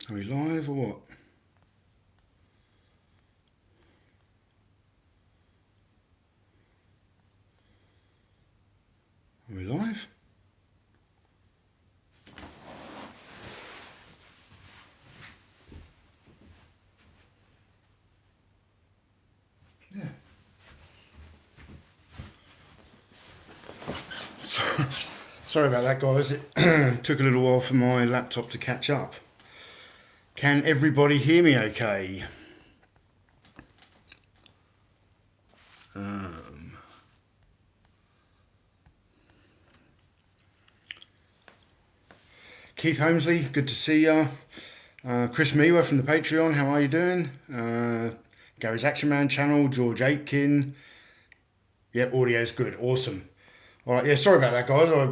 Are we live or what? Are we live? Yeah. Sorry about that, guys. It took a little while for my laptop to catch up. Can everybody hear me okay? Keith Holmesley, good to see you. Chris Mewa from the Patreon, how are you doing? Gary's Action Man channel, George Aitken. Yep, audio's good, awesome. All right, yeah, sorry about that, guys. I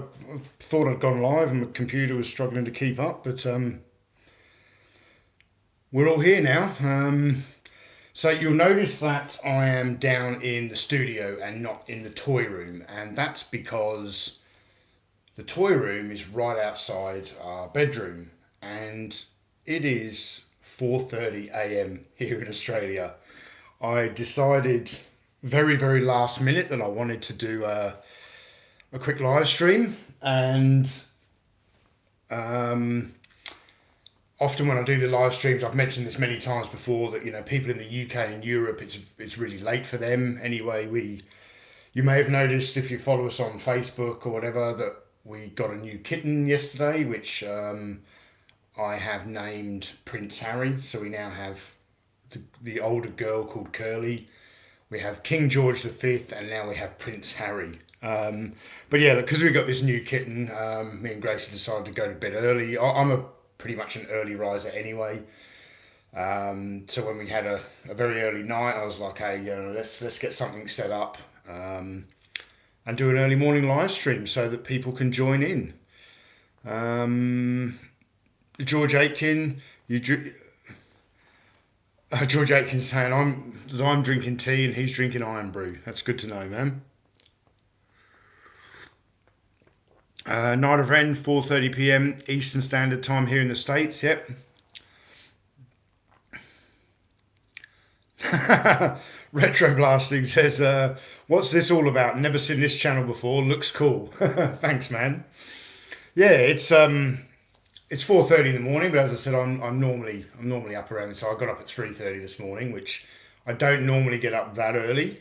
thought I'd gone live and my computer was struggling to keep up, but we're all here now. So you'll notice that I am down in the studio and not in the toy room, and that's because the toy room is right outside our bedroom, and it is 4:30 a.m. here in Australia. I decided very, very last minute that I wanted to do a quick live stream, and often when I do the live streams, I've mentioned this many times before that people in the UK and Europe, it's really late for them. Anyway, you may have noticed if you follow us on Facebook or whatever that we got a new kitten yesterday, which I have named Prince Harry. So we now have the older girl called Curly. We have King George V, and now we have Prince Harry. But yeah, because we got this new kitten, me and Gracie decided to go to bed early. I'm pretty much an early riser anyway. So when we had a very early night, I was like, hey, let's get something set up and do an early morning live stream so that people can join in. George Aitken, George Aitken's saying I'm drinking tea and he's drinking iron brew. That's good to know, man. Night of Ren, 4:30 p.m. Eastern Standard Time here in the States. Yep. Retro Blasting says, "What's this all about? Never seen this channel before. Looks cool." Thanks, man. Yeah, it's 4:30 in the morning, but as I said, I'm normally up around this. So I got up at 3:30 this morning, which I don't normally get up that early.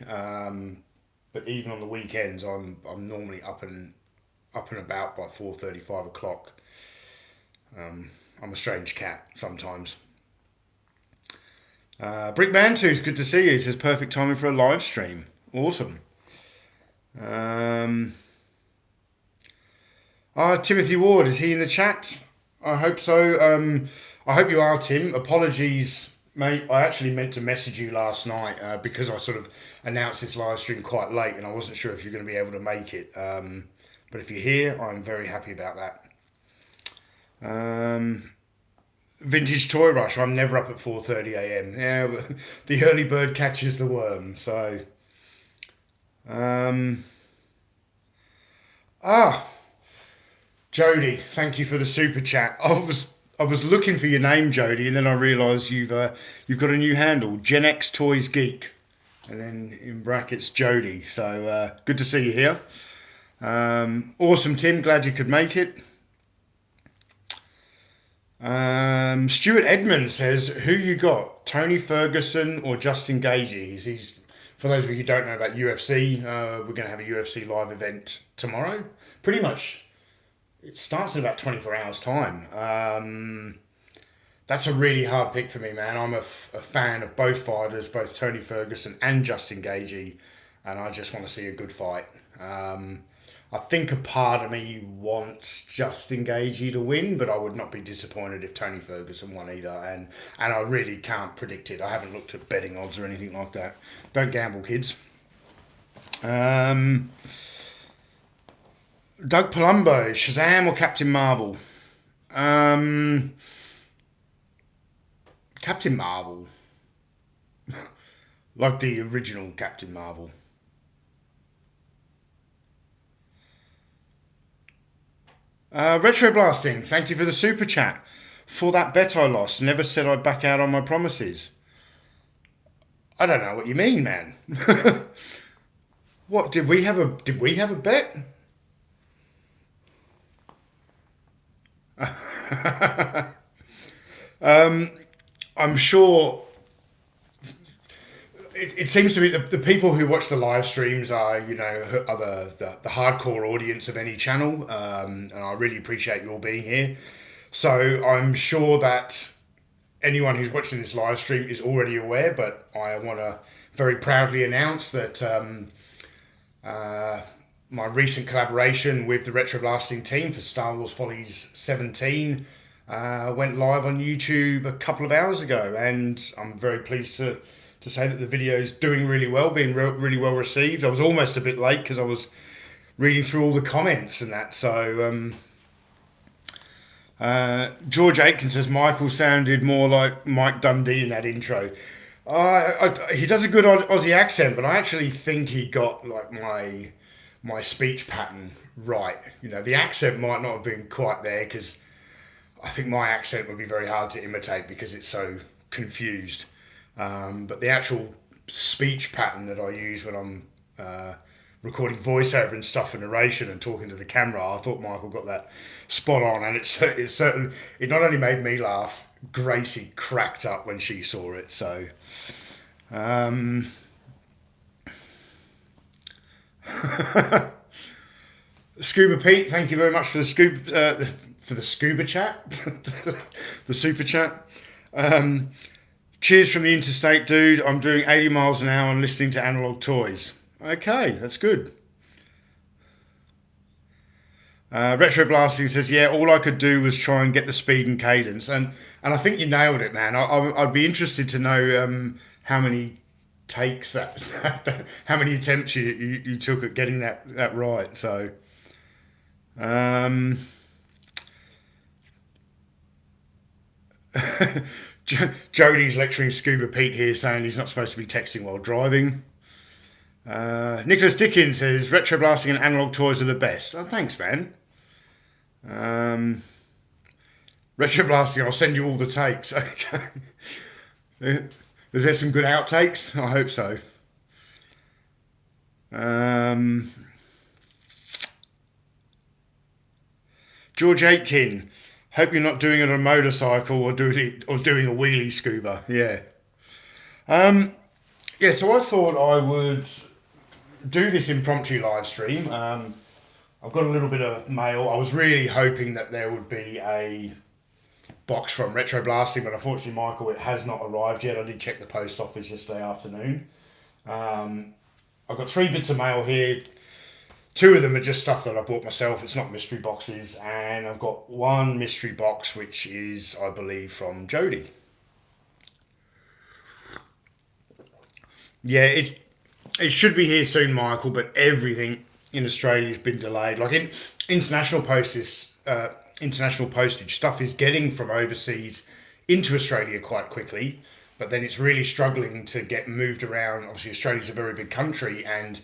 But even on the weekends, I'm normally up and about by 4:30, 5 o'clock. I'm a strange cat sometimes. Brickman 2, it's good to see you. He says perfect timing for a live stream. Awesome. Timothy Ward, is he in the chat? I hope so. I hope you are, Tim. Apologies, mate. I actually meant to message you last night because I sort of announced this live stream quite late and I wasn't sure if you're going to be able to make it. But if you're here, I'm very happy about that. Vintage Toy Rush. I'm never up at 4:30 a.m. Yeah, but the early bird catches the worm. So, Jody, thank you for the super chat. I was looking for your name, Jody, and then I realised you've got a new handle, Gen X Toys Geek, and then in brackets Jody. So good to see you here. Awesome, Tim. Glad you could make it. Stuart Edmonds says, who you got, Tony Ferguson or Justin Gagey? He's for those of you who don't know about UFC, we're going to have a UFC live event tomorrow. Pretty much, it starts in about 24 hours time. That's a really hard pick for me, man. I'm a fan of both fighters, both Tony Ferguson and Justin Gagey, and I just want to see a good fight. I think a part of me wants Justin Gagey to win, but I would not be disappointed if Tony Ferguson won either. And I really can't predict it. I haven't looked at betting odds or anything like that. Don't gamble, kids. Doug Palumbo, Shazam or Captain Marvel? Captain Marvel. Like the original Captain Marvel. Retro Blasting, thank you for the super chat. for that bet I lost. Never said I'd back out on my promises. I don't know what you mean, man. What did we have a bet? I'm sure it seems to be the people who watch the live streams are, you know, are the hardcore audience of any channel, and I really appreciate you all being here. So I'm sure that anyone who's watching this live stream is already aware, but I want to very proudly announce that my recent collaboration with the Retro Blasting team for Star Wars Follies 17 went live on YouTube a couple of hours ago, and I'm very pleased to say that the video is doing really well, being really well received. I was almost a bit late because I was reading through all the comments and that. So George Aitken says Michael sounded more like Mike Dundee in that intro. He does a good Aussie accent, but I actually think he got like my speech pattern right. You know, the accent might not have been quite there because I think my accent would be very hard to imitate because it's so confused. But the actual speech pattern that I use when I'm recording voiceover and stuff for narration and talking to the camera, I thought Michael got that spot on, and it not only made me laugh, Gracie cracked up when she saw it. So, Scuba Pete, thank you very much for the scuba chat, the super chat. Cheers from the interstate, dude. I'm doing 80 miles an hour and listening to Analog Toys. Okay, that's good. Retro Blasting says, yeah, all I could do was try and get the speed and cadence. And I think you nailed it, man. I'd be interested to know how many takes how many attempts you took at getting that right. So, Jody's lecturing Scuba Pete here, saying he's not supposed to be texting while driving. Nicholas Dickens says Retro Blasting and Analog Toys are the best. Oh, thanks, man. Retro Blasting, I'll send you all the takes. Okay. Is there some good outtakes? I hope so. George Aitken, hope you're not doing it on a motorcycle or doing a wheelie scuba. Yeah. Yeah, so I thought I would do this impromptu live stream. I've got a little bit of mail. I was really hoping that there would be a box from Retro Blasting, but unfortunately, Michael, it has not arrived yet. I did check the post office yesterday afternoon. I've got 3 bits of mail here. 2 of them are just stuff that I bought myself. It's not mystery boxes. And I've got 1 mystery box, which is, I believe, from Jody. Yeah, it should be here soon, Michael, but everything in Australia has been delayed. Like in international postage stuff is getting from overseas into Australia quite quickly, but then it's really struggling to get moved around. Obviously, Australia's a very big country, and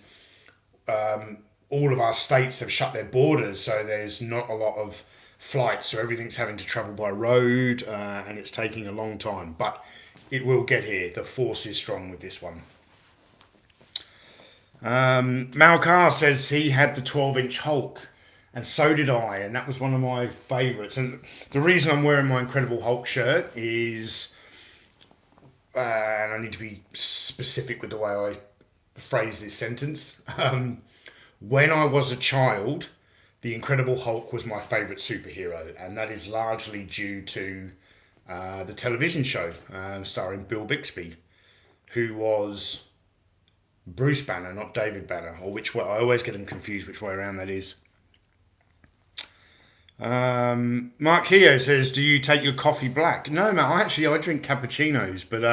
all of our states have shut their borders, so there's not a lot of flights, so everything's having to travel by road, and it's taking a long time, but it will get here. The force is strong with this one. Malcar says he had the 12-inch Hulk, and so did I, and that was one of my favourites. And the reason I'm wearing my Incredible Hulk shirt is, and I need to be specific with the way I phrase this sentence, when I was a child, the Incredible Hulk was my favourite superhero, and that is largely due to the television show starring Bill Bixby, who was Bruce Banner, not David Banner, or which way, I always get them confused which way around that is. Mark Keogh says, do you take your coffee black? No, man, I drink cappuccinos, but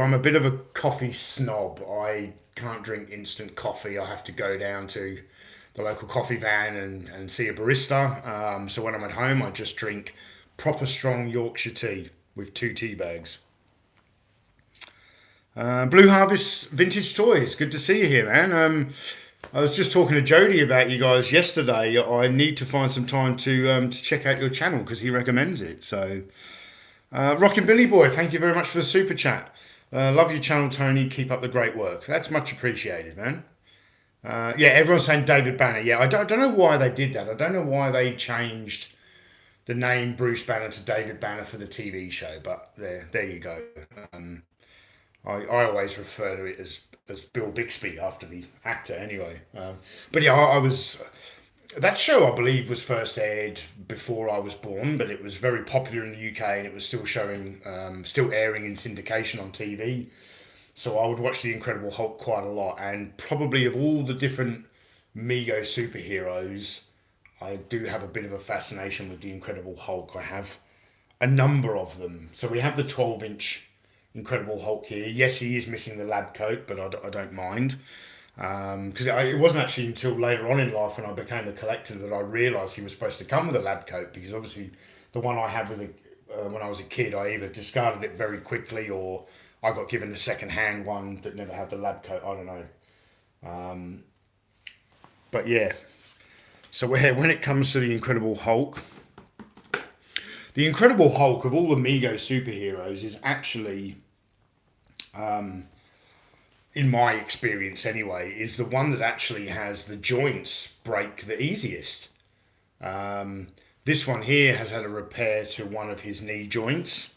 I'm a bit of a coffee snob. I can't drink instant coffee. I have to go down to the local coffee van and see a barista. So when I'm at home, I just drink proper strong Yorkshire tea with 2 tea bags. Blue Harvest Vintage Toys, good to see you here, man. I was just talking to Jody about you guys yesterday. I need to find some time to check out your channel because he recommends it. So, Rockin' Billy Boy, thank you very much for the super chat. Love your channel, Tony. Keep up the great work. That's much appreciated, man. Yeah, everyone's saying David Banner. Yeah, I don't know why they did that. I don't know why they changed the name Bruce Banner to David Banner for the TV show. But there you go. I always refer to it as Bill Bixby after the actor anyway. But yeah, I was that show I believe was first aired before I was born, but it was very popular in the UK and it was still showing, still airing in syndication on TV. So I would watch The Incredible Hulk quite a lot, and probably of all the different Mego superheroes, I do have a bit of a fascination with The Incredible Hulk. I have a number of them. So we have the 12-inch Incredible Hulk here. Yes, he is missing the lab coat, but I don't mind. Because it wasn't actually until later on in life when I became a collector that I realised he was supposed to come with a lab coat, because obviously the one I had when I was a kid, I either discarded it very quickly or I got given a second-hand one that never had the lab coat. I don't know. But yeah, so when it comes to the Incredible Hulk, the Incredible Hulk of all the Mego superheroes is actually, in my experience anyway, is the one that actually has the joints break the easiest. This one here has had a repair to one of his knee joints.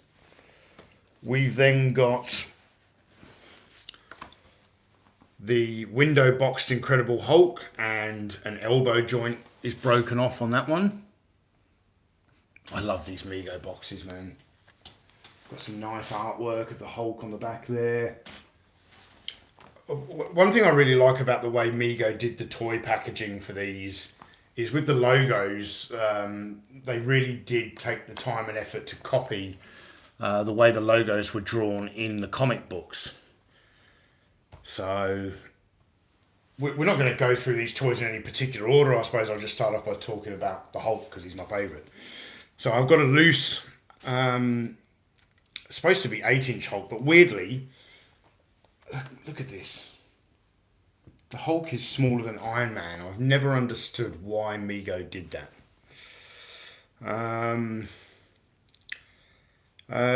We've then got the window boxed Incredible Hulk, and an elbow joint is broken off on that one. I love these Mego boxes, man. Got some nice artwork of the Hulk on the back there. One thing I really like about the way Mego did the toy packaging for these is with the logos, they really did take the time and effort to copy the way the logos were drawn in the comic books. So we're not going to go through these toys in any particular order. I suppose I'll just start off by talking about the Hulk because he's my favourite. So I've got a loose, supposed to be 8-inch Hulk, but weirdly, look at this. The Hulk is smaller than Iron Man. I've never understood why Mego did that.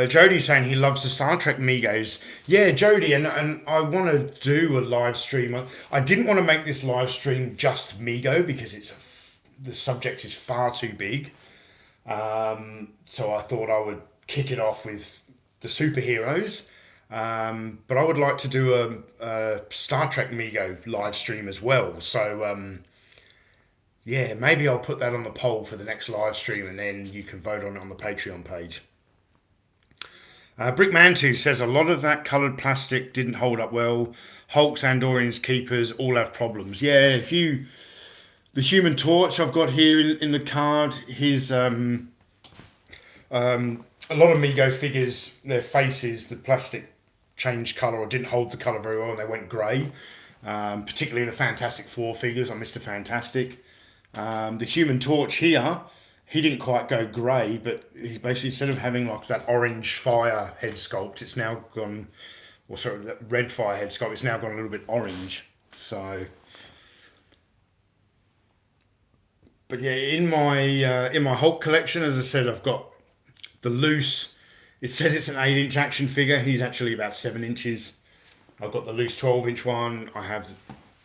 Jody's saying he loves the Star Trek Megos. Yeah, Jody, and I want to do a live stream. I didn't want to make this live stream just Mego because the subject is far too big. So I thought I would kick it off with the superheroes. But I would like to do a Star Trek Mego live stream as well. So yeah, maybe I'll put that on the poll for the next live stream, and then you can vote on it on the Patreon page. Brickman2 says a lot of that coloured plastic didn't hold up well. Hulks, Andorians, Keepers all have problems. Yeah, the Human Torch I've got here in the card, his a lot of Mego figures, their faces, the plastic changed colour or didn't hold the colour very well and they went grey. Particularly the Fantastic Four figures on Mr. Fantastic. The Human Torch here, he didn't quite go grey, but he basically, instead of having like that orange fire head sculpt, it's now gone, or sorry, that red fire head sculpt, it's now gone a little bit orange. So, but yeah, in my Hulk collection, as I said, I've got the loose. It says it's an 8-inch action figure. He's actually about 7 inches. I've got the loose 12-inch one. I have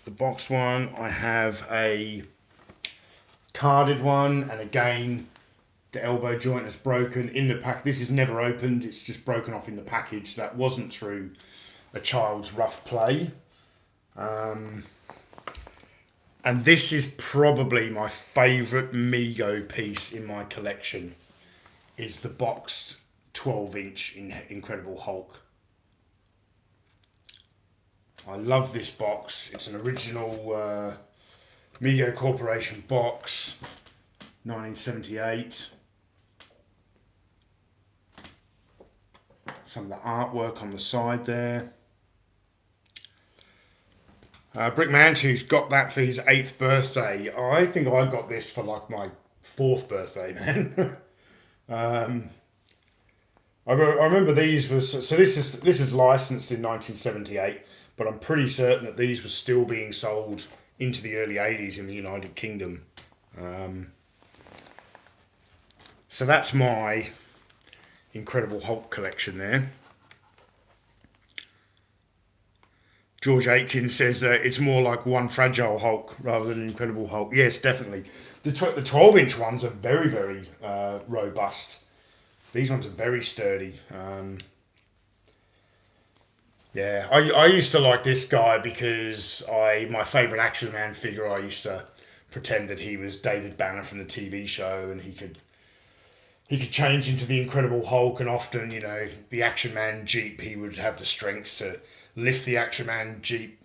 the box one. I have a carded one, and again, the elbow joint is broken in the pack. This is never opened. It's just broken off in the package. That wasn't through a child's rough play. And this is probably my favourite Mego piece in my collection, is the boxed 12-inch Incredible Hulk. I love this box. It's an original Mego Corporation box, 1978. Some of the artwork on the side there. Brickman2's got that for his 8th birthday. I think I got this for like my 4th birthday, man. I remember these was, so this is licensed in 1978, but I'm pretty certain that these were still being sold into the early 80s in the United Kingdom. So that's my Incredible Hulk collection there. George Atkins says it's more like one Fragile Hulk rather than Incredible Hulk. Yes, definitely. The 12-inch ones are very, very robust. These ones are very sturdy. Yeah, I used to like this guy because my favourite Action Man figure, I used to pretend that he was David Banner from the TV show, and he could change into the Incredible Hulk, and often, the Action Man Jeep, he would have the strength to lift the Action Man Jeep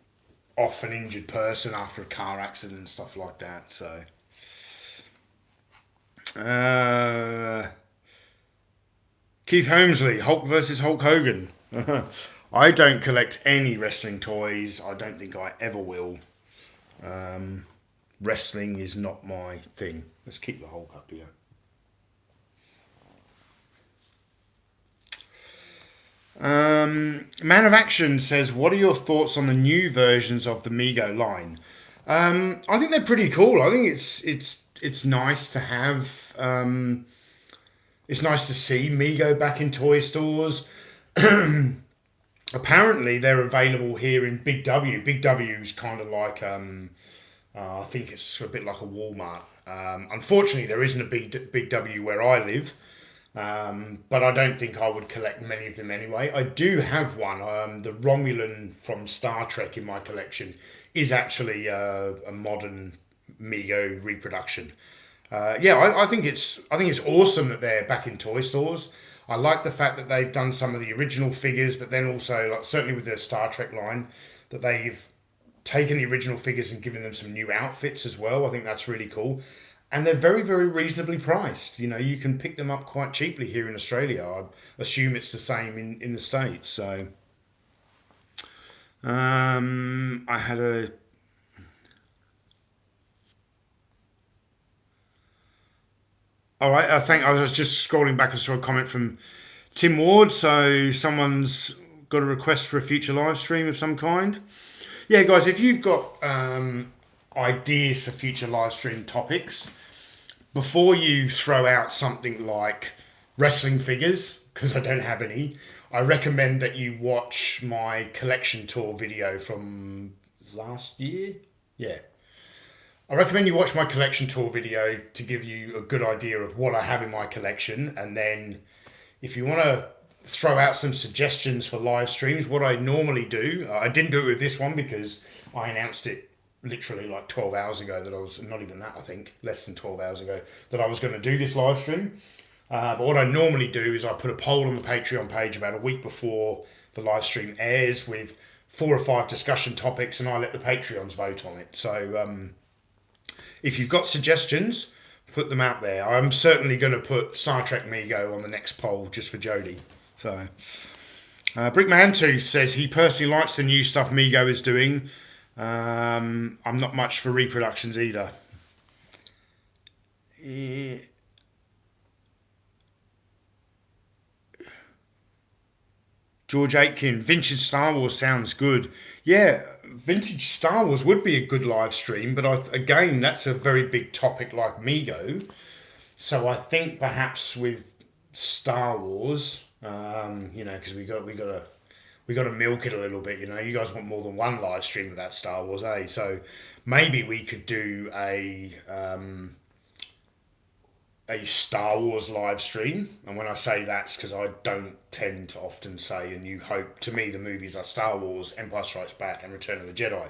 off an injured person after a car accident and stuff like that. So, Keith Holmesley, Hulk versus Hulk Hogan. I don't collect any wrestling toys. I don't think I ever will. Wrestling is not my thing. Let's keep the Hulk up here. Man of Action says, what are your thoughts on the new versions of the Mego line? I think they're pretty cool. I think it's nice to have. It's nice to see Mego back in toy stores. Apparently, they're available here in Big W. Big W is kind of like, I think it's a bit like a Walmart. Unfortunately, there isn't a Big W where I live. But I don't think I would collect many of them anyway. I do have one. The Romulan from Star Trek in my collection is actually a modern Mego reproduction. I think it's awesome that they're back in toy stores. I like the fact that they've done some of the original figures, but then also, like, certainly with the Star Trek line, that they've taken the original figures and given them some new outfits as well. I think that's really cool. And they're very, very reasonably priced. You can pick them up quite cheaply here in Australia. I assume it's the same in the States. So, I had a... All right, I was just scrolling back and saw a comment from Tim Ward. So someone's got a request for a future live stream of some kind. Yeah, guys, if you've got ideas for future live stream topics, before you throw out something like wrestling figures, because I don't have any, I recommend that you watch my collection tour video from last year. Yeah. I recommend you watch my collection tour video to give you a good idea of what I have in my collection. And then if you want to throw out some suggestions for live streams, what I normally do, I didn't do it with this one because I announced it literally like 12 hours ago that I was, not even that, I think, less than 12 hours ago, that I was going to do this live stream. But what I normally do is I put a poll on the Patreon page about a week before the live stream airs with 4 or 5 discussion topics, and I let the Patreons vote on it. So if you've got suggestions, put them out there. I'm certainly going to put Star Trek Mego on the next poll just for Jodie. So, Brickman2 says he personally likes the new stuff Mego is doing. I'm not much for reproductions either. George Aitken, vintage Star Wars sounds good. Yeah, vintage Star Wars would be a good live stream, but again, that's a very big topic like Mego. So I think perhaps with Star Wars, because we got to milk it a little bit. You guys want more than one live stream about Star Wars, eh? So maybe we could do a Star Wars live stream. And when I say that's because I don't tend to often say A New Hope. To me, the movies are Star Wars, Empire Strikes Back, and Return of the Jedi.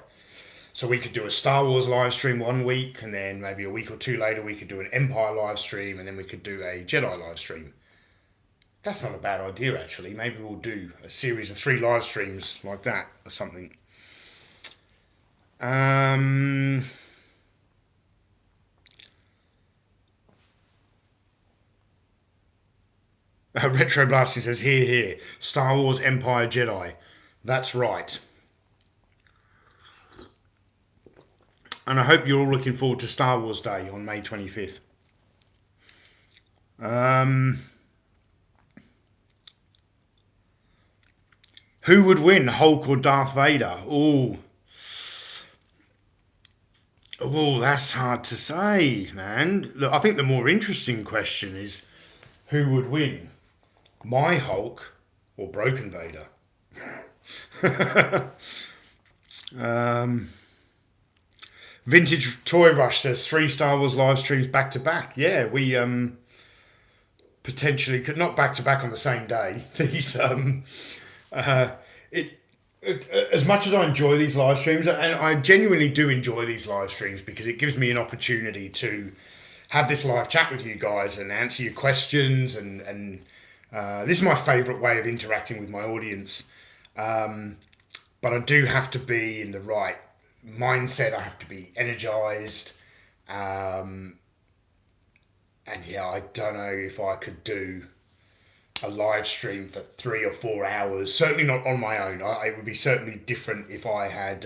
So we could do a Star Wars live stream one week, and then maybe a week or two later we could do an Empire live stream, and then we could do a Jedi live stream. That's not a bad idea, actually. Maybe we'll do a series of 3 live streams like that or something. Retro Blasting says, here, Star Wars Empire Jedi. That's right. And I hope you're all looking forward to Star Wars Day on May 25th. Who would win, Hulk or Darth Vader? Oh, Oh, that's hard to say, man. Look, I think the more interesting question is who would win, my Hulk or Broken Vader? um, Vintage Toy Rush says 3 Star Wars live streams back to back. Yeah, we potentially could, not back to back on the same day. These uh, it, as much as I enjoy these live streams, and I genuinely do enjoy these live streams because it gives me an opportunity to have this live chat with you guys and answer your questions, and this is my favourite way of interacting with my audience. But I do have to be in the right mindset. I have to be energized. And yeah, I don't know if I could do a live stream for 3 or 4 hours. Certainly not on my own. It would be certainly different if I had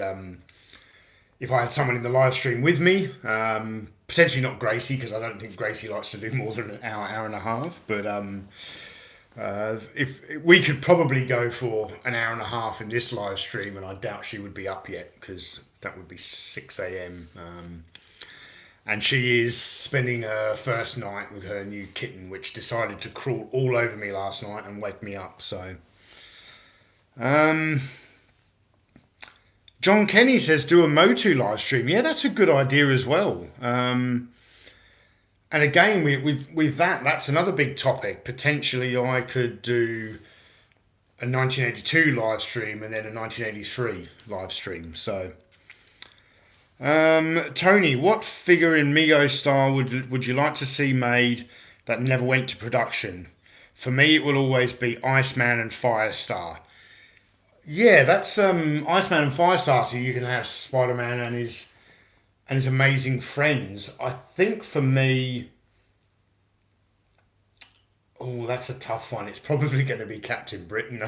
someone in the live stream with me. Potentially not Gracie, because I don't think Gracie likes to do more than an hour and a half. But if we could probably go for an hour and a half in this live stream, and I doubt she would be up yet because that would be 6 a.m. And she is spending her first night with her new kitten, which decided to crawl all over me last night and wake me up. So, John Kenny says do a Motu live stream. Yeah, that's a good idea as well. And again, with that's another big topic. Potentially, I could do a 1982 live stream and then a 1983 live stream. So, Tony, what figure in Mego style would you like to see made that never went to production? For me, it will always be Iceman and Firestar. Yeah, that's Iceman and Firestar. So you can have Spider-Man and his amazing friends. I think for me, oh, that's a tough one. It's probably going to be Captain Britain.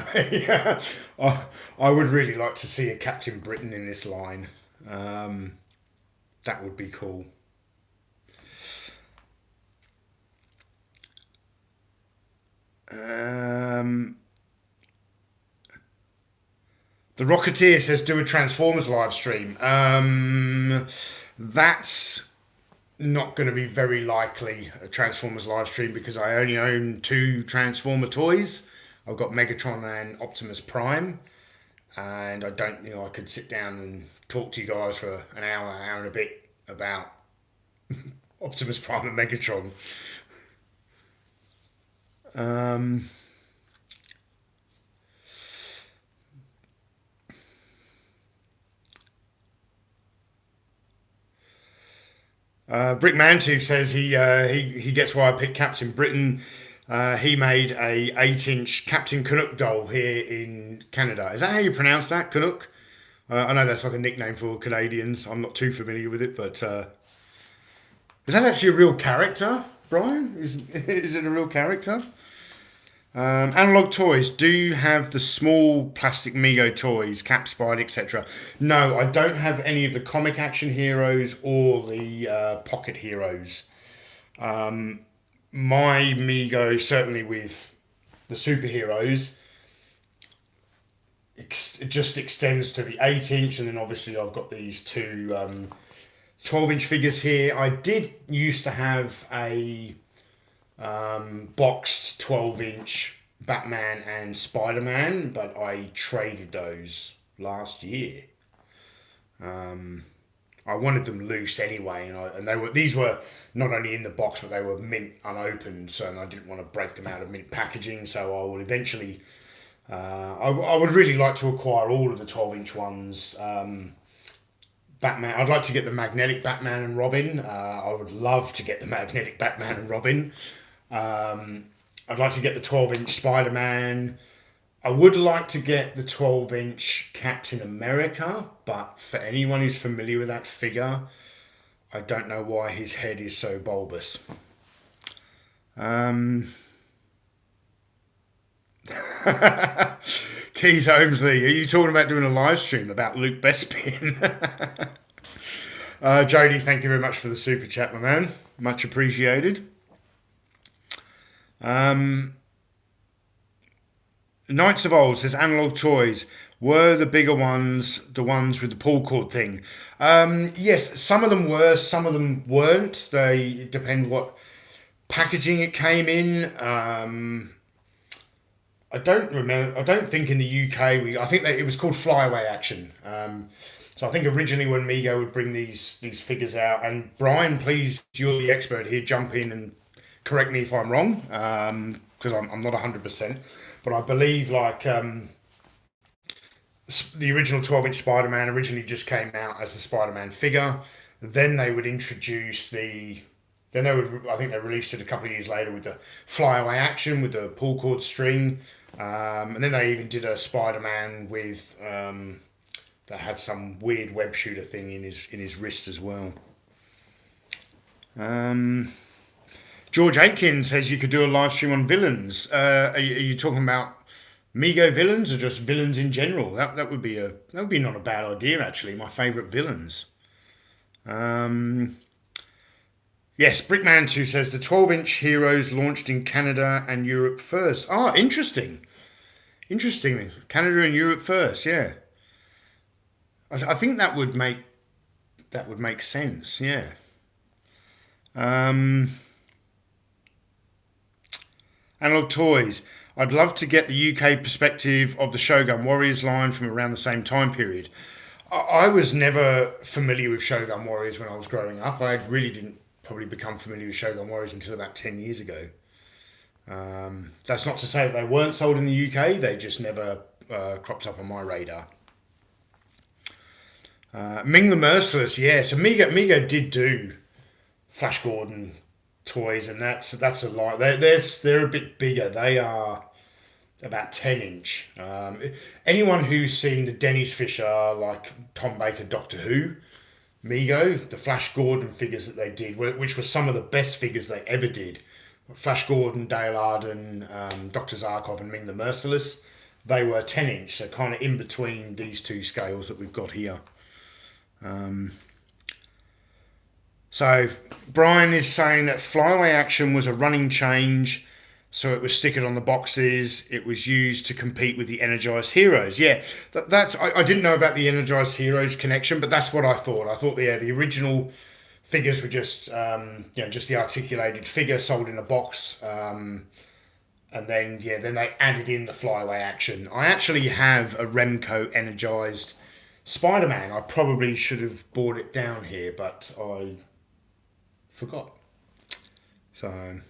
I would really like to see a Captain Britain in this line. That would be cool. The Rocketeer says do a Transformers live stream. That's not going to be very likely a Transformers live stream because I only own 2 Transformer toys. I've got Megatron and Optimus Prime, and I don't, I could sit down and talk to you guys for an hour and a bit about Optimus Prime and Megatron. Brick Mantu says he gets why I picked Captain Britain. He made a 8-inch Captain Canuck doll here in Canada. Is that how you pronounce that, Canuck? I know that's like a nickname for Canadians. I'm not too familiar with it, but is that actually a real character, Brian? Is it a real character? Analog Toys, do you have the small plastic Mego toys, Cap, Spider, etc.? No, I don't have any of the comic action heroes or the pocket heroes. My Mego, certainly with the superheroes, it just extends to the 8-inch, and then obviously I've got these 2 12-inch figures here. I did used to have a boxed 12-inch Batman and Spider-Man, but I traded those last year. I wanted them loose anyway, and these were not only in the box, but they were mint unopened, so I didn't want to break them out of mint packaging. So I will eventually, I would really like to acquire all of the 12-inch ones. Batman, I'd like to get the magnetic Batman and Robin. I would love to get the magnetic Batman and Robin. I'd like to get the 12-inch Spider-Man. I would like to get the 12-inch Captain America, but for anyone who's familiar with that figure, I don't know why his head is so bulbous. Keith Holmesley, are you talking about doing a live stream about Luke Bespin? Jody, thank you very much for the super chat, my man. Much appreciated. Knights of Old says Analog Toys. Were the bigger ones the ones with the pull cord thing? Yes, some of them were, some of them weren't. They depend what packaging it came in. I don't remember. I don't think in the UK I think that it was called flyaway action. So I think originally when Mego would bring these figures out, and Brian, please, you're the expert here. Jump in and correct me if I'm wrong, because I'm not 100%. But I believe the original 12-inch Spider-Man originally just came out as the Spider-Man figure. Then they would introduce I think they released it a couple of years later with the flyaway action with the pull cord string. And then they even did a Spider-Man with that had some weird web shooter thing in his wrist as well. George Aitken says you could do a live stream on villains. Are you talking about Mego villains or just villains in general? That would be not a bad idea actually. My favourite villains. Yes, Brickman2 says the 12-inch Heroes launched in Canada and Europe first. Ah, interesting. Interesting. Canada and Europe first, yeah. I think that would make sense, yeah. Analog Toys. I'd love to get the UK perspective of the Shogun Warriors line from around the same time period. I was never familiar with Shogun Warriors when I was growing up. I really didn't probably become familiar with Shogun Warriors until about 10 years ago. That's not to say that they weren't sold in the UK, they just never cropped up on my radar. Ming the Merciless, yeah, so Mego did do Flash Gordon toys, and that's a lot. They're a bit bigger. They are about 10-inch. Anyone who's seen the Dennis Fisher, like Tom Baker Doctor Who, Mego, the Flash Gordon figures that they did, which were some of the best figures they ever did. Flash Gordon, Dale Arden, Dr. Zarkov and Ming the Merciless, they were 10-inch, so kind of in between these two scales that we've got here. So Brian is saying that flyaway action was a running change, so it was stickered on the boxes. It was used to compete with the Energized Heroes. Yeah, I didn't know about the Energized Heroes connection, but that's what I thought. I thought the original figures were just just the articulated figure sold in a box, and then they added in the flyaway action. I actually have a Remco Energized Spider-Man. I probably should have brought it down here, but I forgot. So,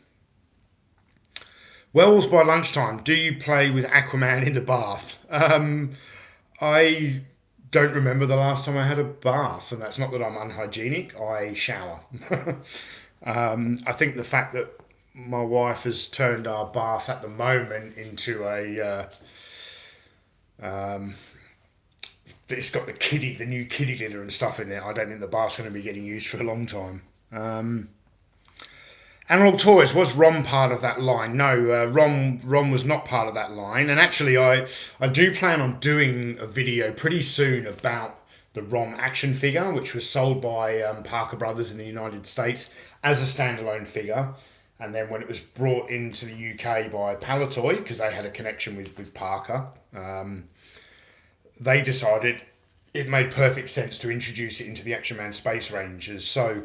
Wells by lunchtime. Do you play with Aquaman in the bath? I don't remember the last time I had a bath, and that's not that I'm unhygienic. I shower. I think the fact that my wife has turned our bath at the moment into it's got the new kiddie litter and stuff in there. I don't think the bath's going to be getting used for a long time. Analog Toys, was ROM part of that line? No, ROM was not part of that line. And actually, I do plan on doing a video pretty soon about the ROM action figure, which was sold by Parker Brothers in the United States as a standalone figure. And then when it was brought into the UK by Palatoy, because they had a connection with Parker, they decided it made perfect sense to introduce it into the Action Man Space Rangers. So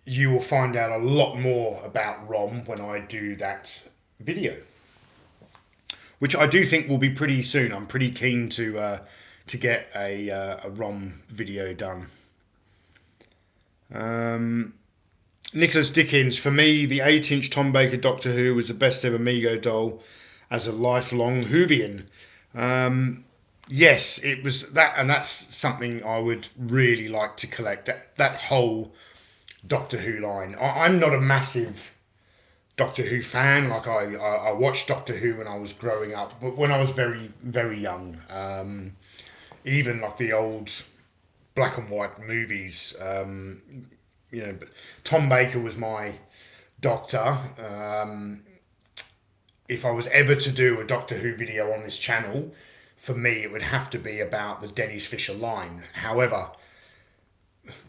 you will find out a lot more about ROM when I do that video, which I do think will be pretty soon. I'm pretty keen to get a ROM video done. Nicholas Dickens, for me, the 8-inch Tom Baker Doctor Who was the best ever Mego doll as a lifelong Whovian. Yes, it was that, and that's something I would really like to collect. That whole Doctor Who line. I'm not a massive Doctor Who fan. Like I watched Doctor Who when I was growing up, but when I was very, very young, even like the old black and white movies, but Tom Baker was my Doctor. If I was ever to do a Doctor Who video on this channel, for me it would have to be about the Dennis Fisher line. However,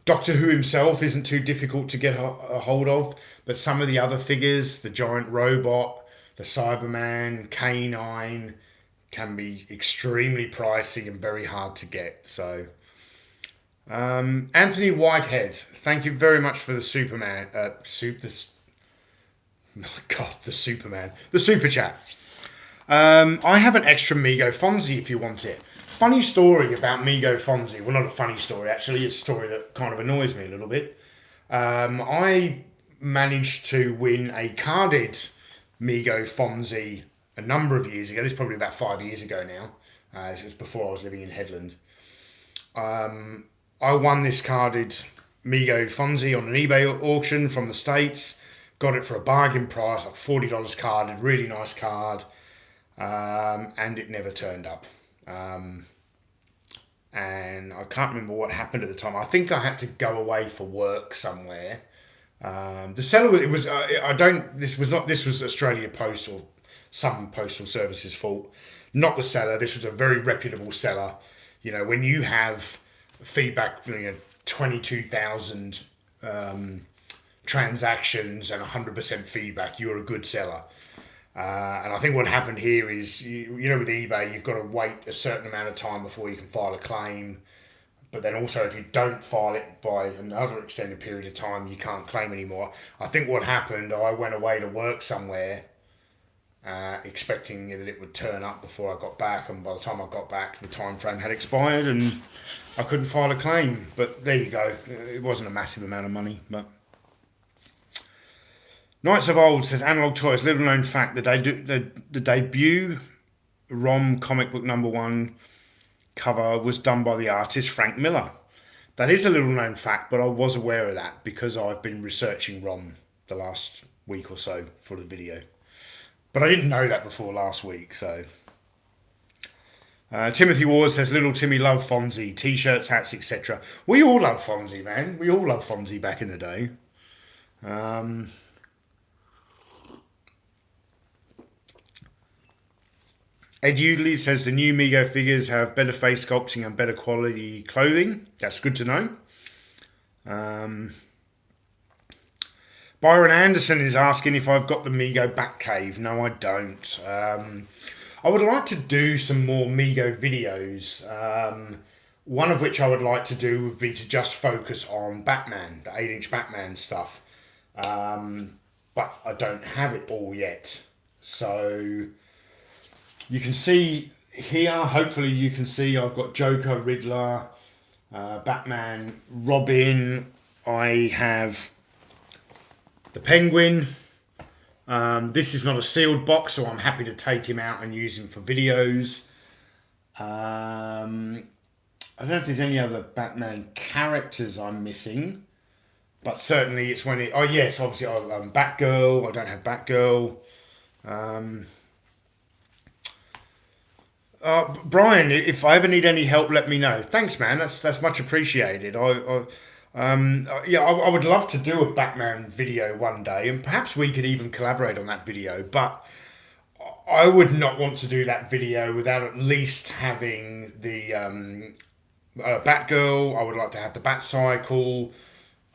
Doctor Who himself isn't too difficult to get a hold of, but some of the other figures, the giant robot, the Cyberman, K9, can be extremely pricey and very hard to get. So, Anthony Whitehead, thank you very much for the Superman. The Superman. The super chat. I have an extra Mego Fonzie if you want it. Funny story about Mego Fonzie. Well, not a funny story, actually. It's a story that kind of annoys me a little bit. I managed to win a carded Mego Fonzie a number of years ago. This is probably about 5 years ago now. It was before I was living in Headland. I won this carded Mego Fonzie on an eBay auction from the States. Got it for a bargain price, like $40 carded, really nice card. And it never turned up. And I can't remember what happened at the time. I think I had to go away for work somewhere. The seller was, this was Australia Post or some postal services fault. Not the seller. This was a very reputable seller. You know, when you have feedback, 22,000 transactions and 100% feedback, you're a good seller. And I think what happened here is, with eBay, you've got to wait a certain amount of time before you can file a claim. But then also, if you don't file it by another extended period of time, you can't claim anymore. I think what happened, I went away to work somewhere, expecting that it would turn up before I got back. And by the time I got back, the time frame had expired and I couldn't file a claim. But there you go. It wasn't a massive amount of money, but... Knights of Old says, Analog Toys, little known fact, the debut ROM comic book #1 cover was done by the artist Frank Miller. That is a little known fact, but I was aware of that because I've been researching ROM the last week or so for the video. But I didn't know that before last week, so... Timothy Ward says, Little Timmy loved Fonzie, T-shirts, hats, etc. We all love Fonzie, man. We all love Fonzie back in the day. Ed Udley says the new Mego figures have better face sculpting and better quality clothing. That's good to know. Byron Anderson is asking if I've got the Mego Batcave. No, I don't. I would like to do some more Mego videos. One of which I would like to do would be to just focus on Batman, the 8-inch Batman stuff. But I don't have it all yet. So... You can see here, hopefully you can see I've got Joker, Riddler, Batman, Robin. I have the Penguin. This is not a sealed box, so I'm happy to take him out and use him for videos. I don't know if there's any other Batman characters I'm missing. But certainly it's when it... Oh, yes, obviously Batgirl. I don't have Batgirl. Brian, if I ever need any help, let me know. Thanks, man. That's much appreciated. I would love to do a Batman video one day, and perhaps we could even collaborate on that video. But I would not want to do that video without at least having the Batgirl. I would like to have the Batcycle.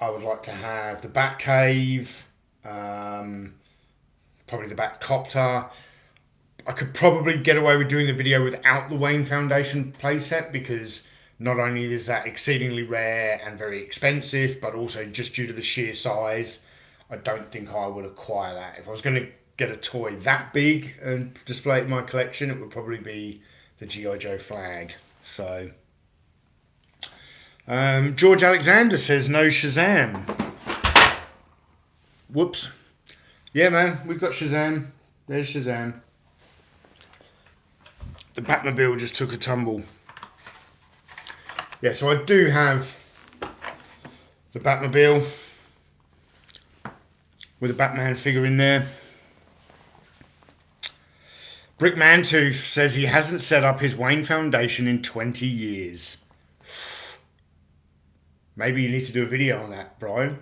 I would like to have the Batcave. Probably the Batcopter. I could probably get away with doing the video without the Wayne Foundation playset because not only is that exceedingly rare and very expensive, but also just due to the sheer size, I don't think I would acquire that. If I was going to get a toy that big and display it in my collection, it would probably be the G.I. Joe flag. So, George Alexander says no Shazam. Whoops. Yeah, man, we've got Shazam. There's Shazam. The Batmobile just took a tumble. Yeah, so I do have the Batmobile with a Batman figure in there. Brick Mantooth says he hasn't set up his Wayne Foundation in 20 years. Maybe you need to do a video on that, Brian.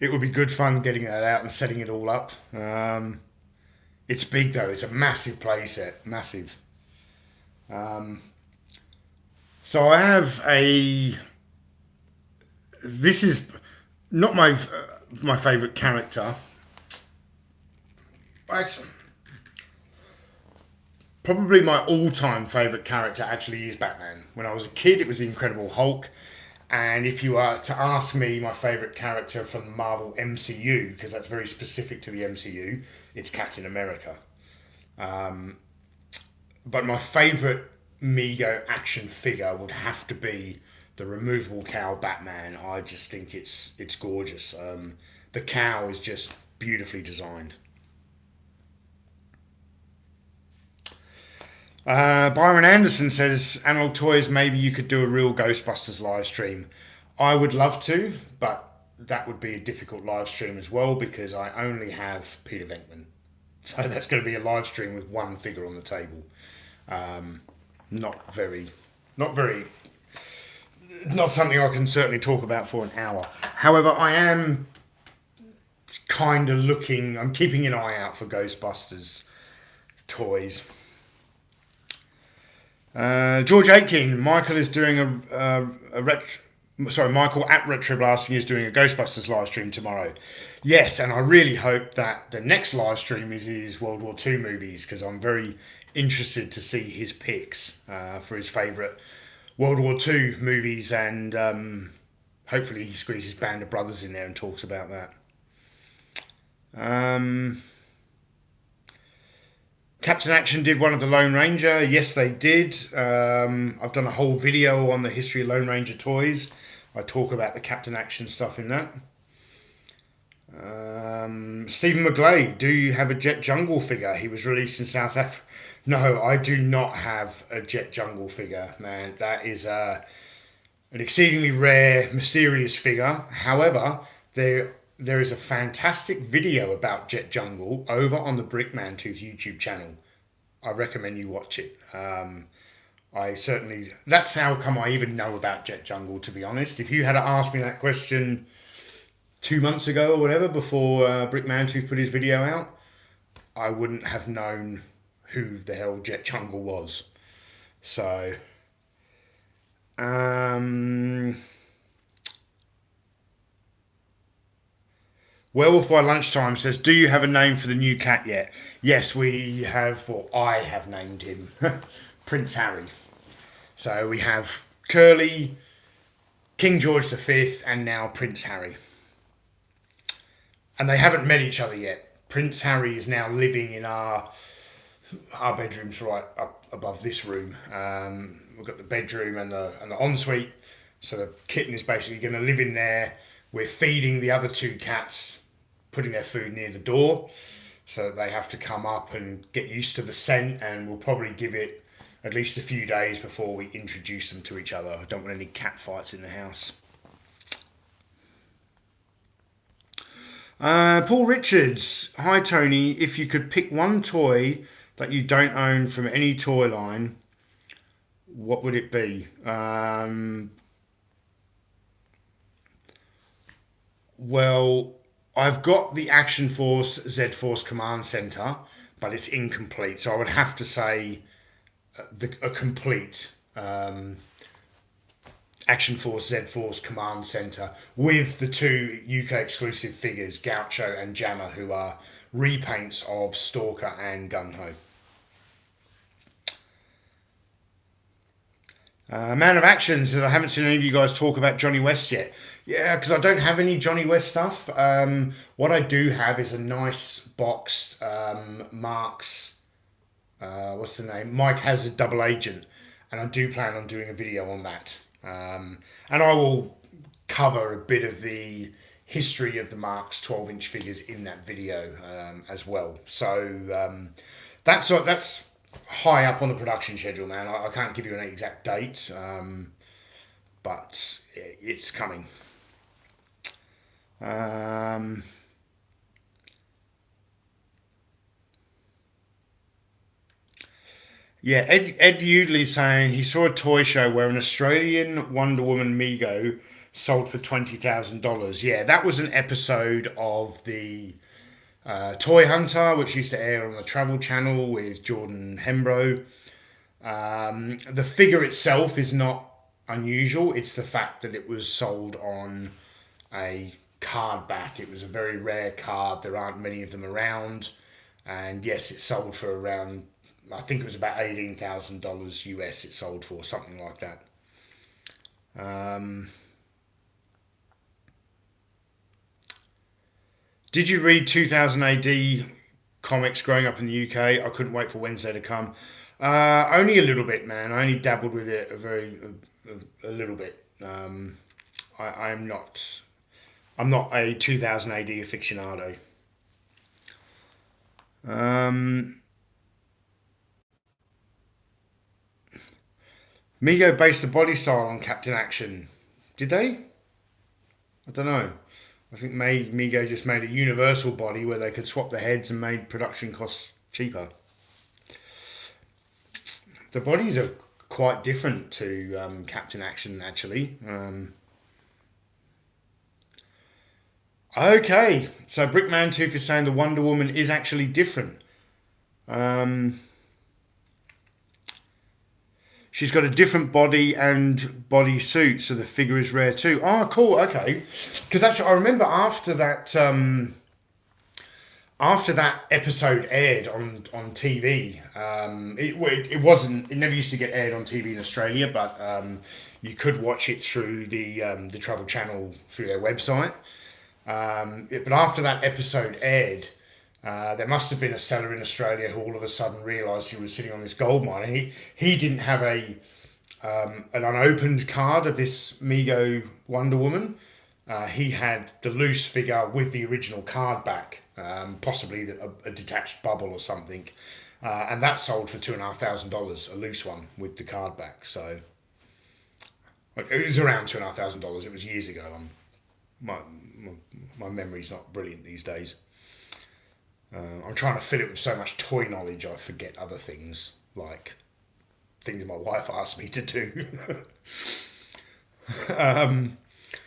It would be good fun getting that out and setting it all up. It's big though. It's a massive playset. Massive. So I have a... This is not my favourite character. Probably my all-time favourite character actually is Batman. When I was a kid, it was the Incredible Hulk. And if you are to ask me my favourite character from the Marvel MCU, because that's very specific to the MCU, it's Captain America. But my favourite Mego action figure would have to be the removable cow Batman. I just think it's gorgeous. The cow is just beautifully designed. Byron Anderson says, Analog Toys, maybe you could do a real Ghostbusters live stream. I would love to, but that would be a difficult live stream as well because I only have Peter Venkman. So that's going to be a live stream with one figure on the table. Not something I can certainly talk about for an hour. However, I am kind of I'm keeping an eye out for Ghostbusters toys. George Aitken, Michael is doing Michael at Retro Blasting is doing a Ghostbusters live stream tomorrow. Yes, and I really hope that the next live stream is his World War II movies because I'm very interested to see his picks for his favourite World War II movies, and hopefully he squeezes Band of Brothers in there and talks about that. Captain Action did one of the Lone Ranger. Yes, they did. I've done a whole video on the history of Lone Ranger toys. I talk about the Captain Action stuff in that. Stephen McGlade, do you have a Jet Jungle figure? He was released in South Africa. No, I do not have a Jet Jungle figure, man. That is an exceedingly rare, mysterious figure. However, there is a fantastic video about Jet Jungle over on the Brickman Tooth YouTube channel. I recommend you watch it. That's how come I even know about Jet Jungle, to be honest. If you had asked me that question 2 months ago or whatever, before Brickman Tooth put his video out, I wouldn't have known who the hell Jet Jungle was. So, Werewolf by Lunchtime says, do you have a name for the new cat yet? Yes, we have, or I have named him Prince Harry. So we have Curly, King George V, and now Prince Harry. And they haven't met each other yet. Prince Harry is now living in our bedroom's right up above this room. We've got the bedroom and the ensuite. So the kitten is basically going to live in there. We're feeding the other two cats, putting their food near the door. So they have to come up and get used to the scent, and we'll probably give it at least a few days before we introduce them to each other. I don't want any cat fights in the house. Paul Richards, hi Tony, if you could pick one toy that you don't own from any toy line, what would it be? Well, I've got the Action Force Z-Force Command Center, but it's incomplete. So I would have to say a complete Action Force Z-Force Command Center with the two UK exclusive figures, Gaucho and Jammer, who are repaints of Stalker and Gung-Ho. Man of Action says, I haven't seen any of you guys talk about Johnny West yet. Yeah, because I don't have any Johnny West stuff. What I do have is a nice boxed Mark's, what's the name? Mike Hazard Double Agent. And I do plan on doing a video on that. And I will cover a bit of the history of the Mark's 12-inch figures in that video as well. So that's high up on the production schedule, man. I can't give you an exact date, but it's coming. Yeah, Ed Udley saying he saw a toy show where an Australian Wonder Woman Mego sold for $20,000. Yeah, that was an episode of the Toy Hunter, which used to air on the Travel Channel with Jordan Hembrow. The figure itself is not unusual. It's the fact that it was sold on a card back. It was a very rare card. There aren't many of them around. And yes, it sold for around, I think it was about $18,000 US. It sold for something like that. Did you read 2000 AD comics growing up in the UK? I couldn't wait for Wednesday to come. Only a little bit, man. I only dabbled with it a little bit. I'm not. I'm not a 2000 AD aficionado. Mego based the body style on Captain Action. Did they? I don't know. I think Mego just made a universal body where they could swap the heads and made production costs cheaper. The bodies are quite different to Captain Action, actually. Okay, so Brickman Tooth is saying the Wonder Woman is actually different. She's got a different body and body suit, so the figure is rare too. Oh, cool. Okay, because actually, I remember after that episode aired on TV, it wasn't. It never used to get aired on TV in Australia, but you could watch it through the Travel Channel through their website. But after that episode aired, there must have been a seller in Australia who all of a sudden realised he was sitting on this gold mine, and he didn't have an unopened card of this Mego Wonder Woman. He had the loose figure with the original card back, possibly a detached bubble or something, and that sold for $2,500, a loose one with the card back. So it was around $2,500. It was years ago. My memory's not brilliant these days. I'm trying to fill it with so much toy knowledge I forget other things, like things my wife asked me to do.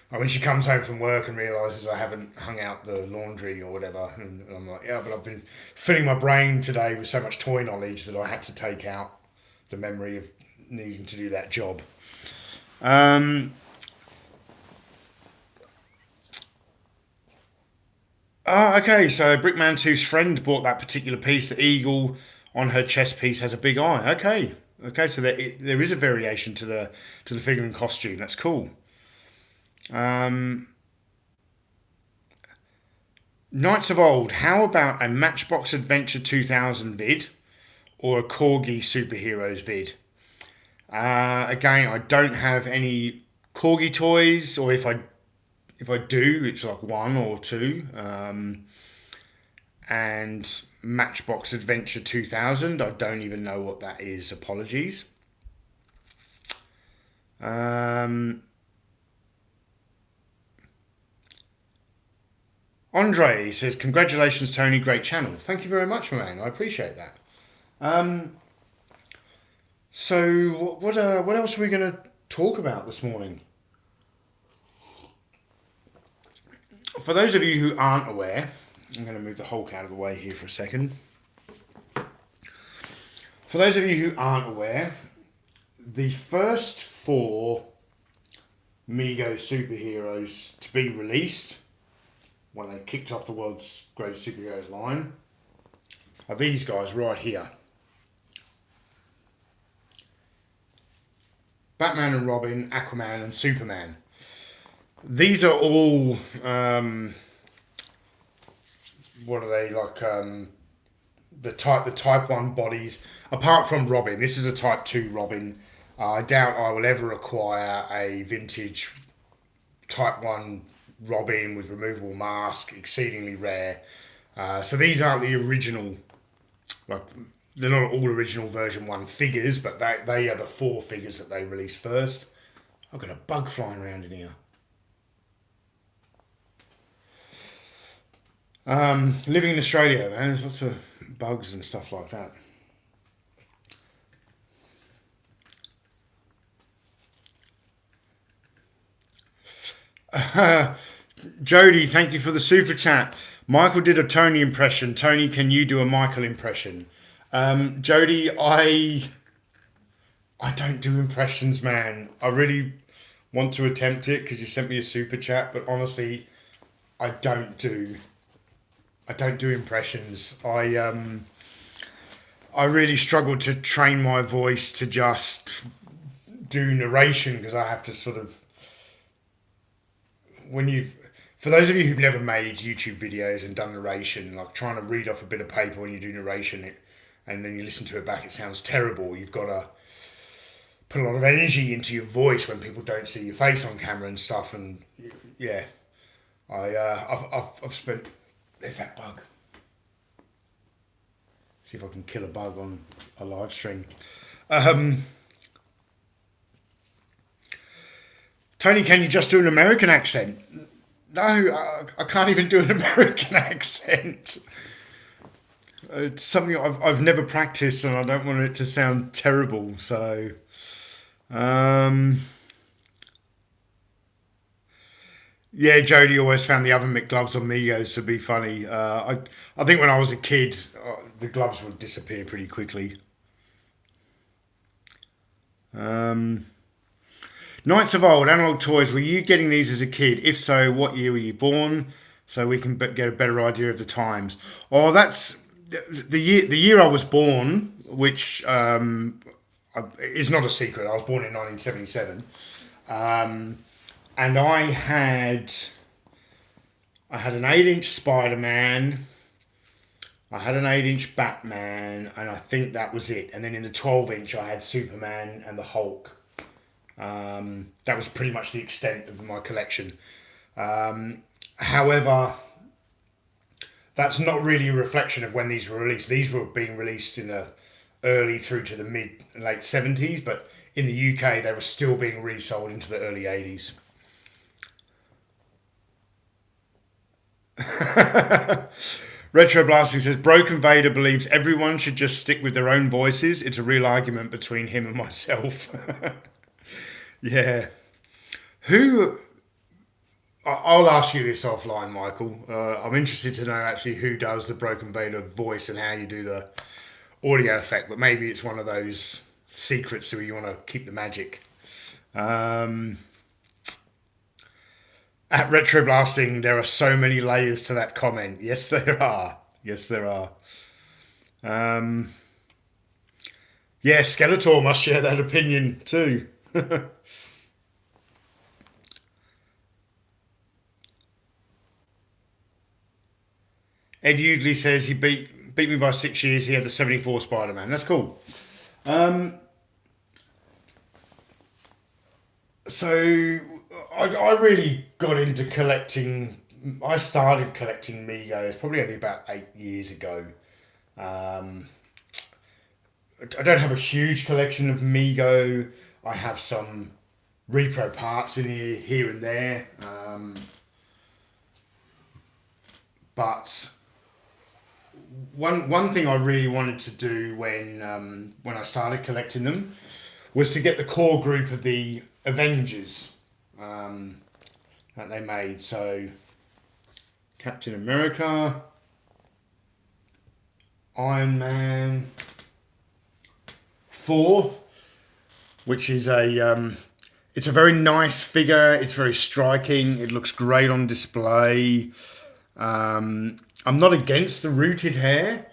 When she comes home from work and realises I haven't hung out the laundry or whatever, and I'm like, yeah, but I've been filling my brain today with so much toy knowledge that I had to take out the memory of needing to do that job. Okay, so Brickman 2's friend bought that particular piece. The eagle on her chest piece has a big eye. Okay, so there is a variation to the figure and costume. That's cool. Knights of Old, how about a Matchbox Adventure 2000 vid or a Corgi Superheroes vid? Again, I don't have any Corgi toys, or if I do, it's like one or two. And Matchbox Adventure 2000, I don't even know what that is. Apologies. Andre says, congratulations, Tony. Great channel. Thank you very much, my man. I appreciate that. So, what else are we going to talk about this morning? For those of you who aren't aware, I'm going to move the Hulk out of the way here for a second. For those of you who aren't aware, the first 4 Mego superheroes to be released when they kicked off the world's greatest superheroes line are these guys right here. Batman and Robin, Aquaman and Superman. These are all, what are they, like, the type 1 bodies, apart from Robin. This is a type 2 Robin. I doubt I will ever acquire a vintage type 1 Robin with removable mask, exceedingly rare. So these aren't the original, like, they're not all original version 1 figures, but they are the 4 figures that they released first. I've got a bug flying around in here. Living in Australia, man, there's lots of bugs and stuff like that. Jody, thank you for the super chat. Michael did a Tony impression. Tony, can you do a Michael impression? Jody, I don't do impressions, man. I really want to attempt it because you sent me a super chat, but honestly, I don't do I don't do impressions. I really struggle to train my voice to just do narration because I have to sort of when you've for those of you who've never made YouTube videos and done narration, like trying to read off a bit of paper when you do narration, and then you listen to it back, it sounds terrible. You've got to put a lot of energy into your voice when people don't see your face on camera and stuff. And yeah, I've spent. There's that bug. See if I can kill a bug on a live stream. Tony, can you just do an American accent? No, I can't even do an American accent. It's something I've never practiced, and I don't want it to sound terrible. So, yeah, Jodie always found the oven mitt gloves on Migos to be funny. I think when I was a kid, the gloves would disappear pretty quickly. Knights of Old, Analog Toys, were you getting these as a kid? If so, what year were you born? So we can get a better idea of the times. Oh, that's the year I was born, which is not a secret. I was born in 1977. And I had an 8-inch Spider-Man, I had an 8-inch Batman, and I think that was it. And then in the 12-inch, I had Superman and the Hulk. That was pretty much the extent of my collection. However, that's not really a reflection of when these were released. These were being released in the early through to the mid and late 70s, but in the UK, they were still being resold into the early 80s. Retro Blasting says, Broken Vader believes everyone should just stick with their own voices. It's a real argument between him and myself. Yeah. I'll ask you this offline, Michael. I'm interested to know actually who does the Broken Vader voice and how you do the audio effect, but maybe it's one of those secrets where you want to keep the magic. At Retro Blasting, there are so many layers to that comment. Yes, there are. Yes, there are. Yeah, Skeletor must share that opinion too. Ed Hughley says he beat me by 6 years. He had the 74 Spider-Man. That's cool. So I really got into collecting. I started collecting Megos probably only about 8 years ago. I don't have a huge collection of Mego. I have some repro parts in here and there. But one thing I really wanted to do when I started collecting them was to get the core group of the Avengers that they made. So Captain America, Iron Man, Thor, which is it's a very nice figure. It's very striking. It looks great on display. I'm not against the rooted hair.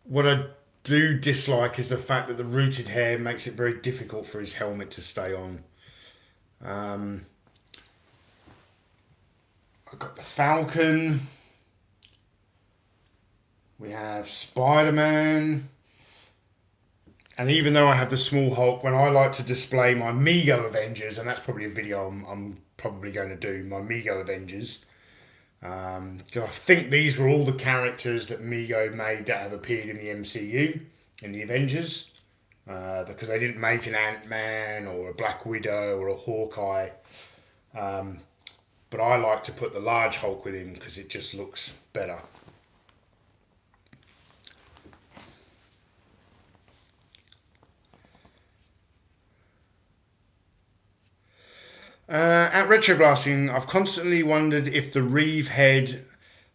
What I do dislike is the fact that the rooted hair makes it very difficult for his helmet to stay on. I've got the Falcon. We have Spider-Man. And even though I have the small Hulk, when I like to display my Mego Avengers, and that's probably a video I'm probably going to do, my Mego Avengers. Because I think these were all the characters that Mego made that have appeared in the MCU, in the Avengers. Because they didn't make an Ant-Man or a Black Widow or a Hawkeye. But I like to put the large Hulk with him because it just looks better. At Retro Blasting, I've constantly wondered if the Reeve head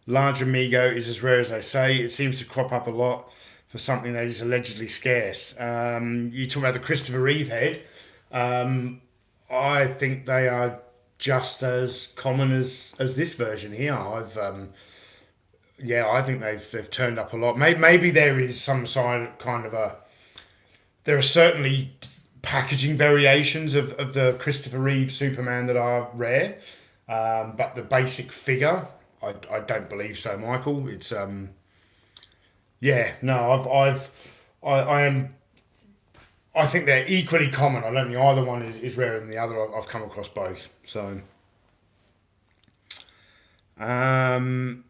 larger Mego is as rare as they say. It seems to crop up a lot for something that is allegedly scarce. You talk about the Christopher Reeve head. I think they are just as common as this version here. yeah, I think they've turned up a lot. Maybe there is some side kind of a. There are certainly packaging variations of the Christopher Reeve Superman that are rare, but the basic figure, I don't believe so, Michael. It's yeah, no, I am. I think they're equally common. I don't think either one is rarer than the other. I've come across both. So, um,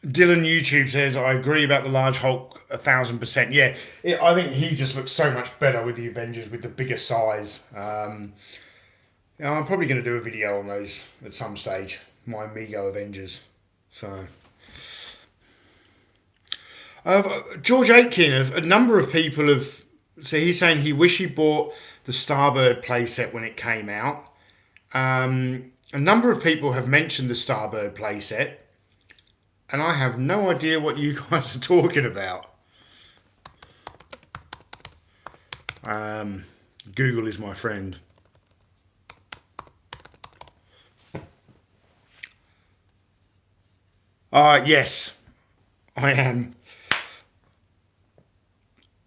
Dylan YouTube says, I agree about the large Hulk 1,000%. Yeah, I think he just looks so much better with the Avengers with the bigger size. I'm probably going to do a video on those at some stage. My Mego Avengers. So, George Aitken, a number of people have. So he's saying he wish he bought the Starbird playset when it came out. A number of people have mentioned the Starbird playset, and I have no idea what you guys are talking about. Google is my friend. Yes, I am.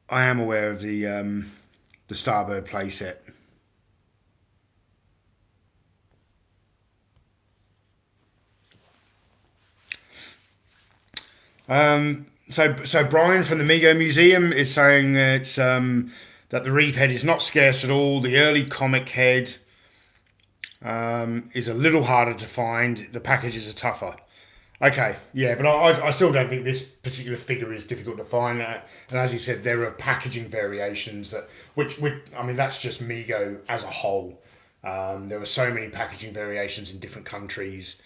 I am aware of the Starbird playset. So Brian from the Mego Museum is saying that the Reeve head is not scarce at all. The early comic head is a little harder to find. The packages are tougher. Okay, yeah, but I still don't think this particular figure is difficult to find. And as he said, there are packaging variations which I mean, that's just Mego as a whole. There were so many packaging variations in different countries.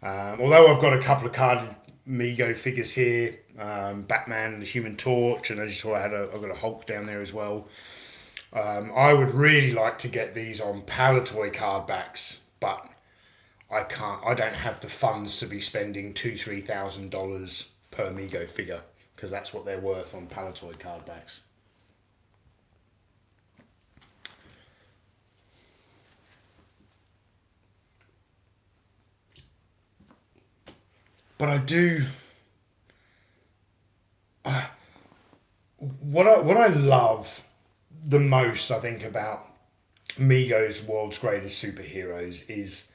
Although I've got a couple of carded Mego figures here, Batman, the Human Torch, and as you saw, I've got a Hulk down there as well. I would really like to get these on Palatoy card backs, but I can't. I don't have the funds to be spending $2,000-3,000 per Mego figure because that's what they're worth on Palatoy card backs. But I do. What I love the most, I think, about Mego's World's Greatest Superheroes is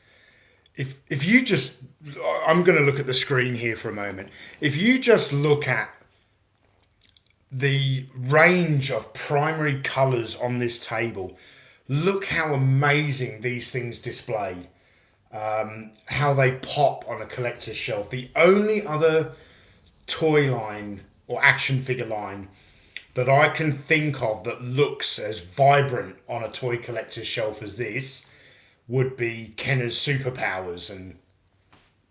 if you just, I'm going to look at the screen here for a moment. If you just look at the range of primary colours on this table, look how amazing these things display. How they pop on a collector's shelf. The only other toy line or action figure line that I can think of that looks as vibrant on a toy collector's shelf as this would be Kenner's Superpowers, and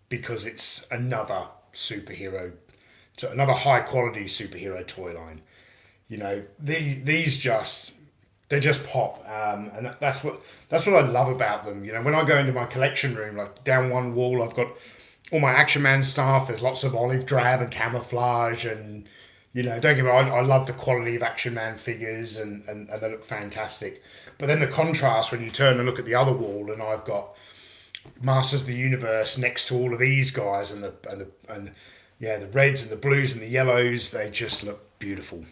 because it's another superhero, another high quality superhero toy line. You know, these just, they just pop, and that's what I love about them. You know, when I go into my collection room, like down one wall, I've got all my Action Man stuff. There's lots of olive drab and camouflage, and you know, don't get me wrong, I love the quality of Action Man figures, and they look fantastic. But then the contrast when you turn and look at the other wall, and I've got Masters of the Universe next to all of these guys, and yeah, the reds and the blues and the yellows, they just look beautiful.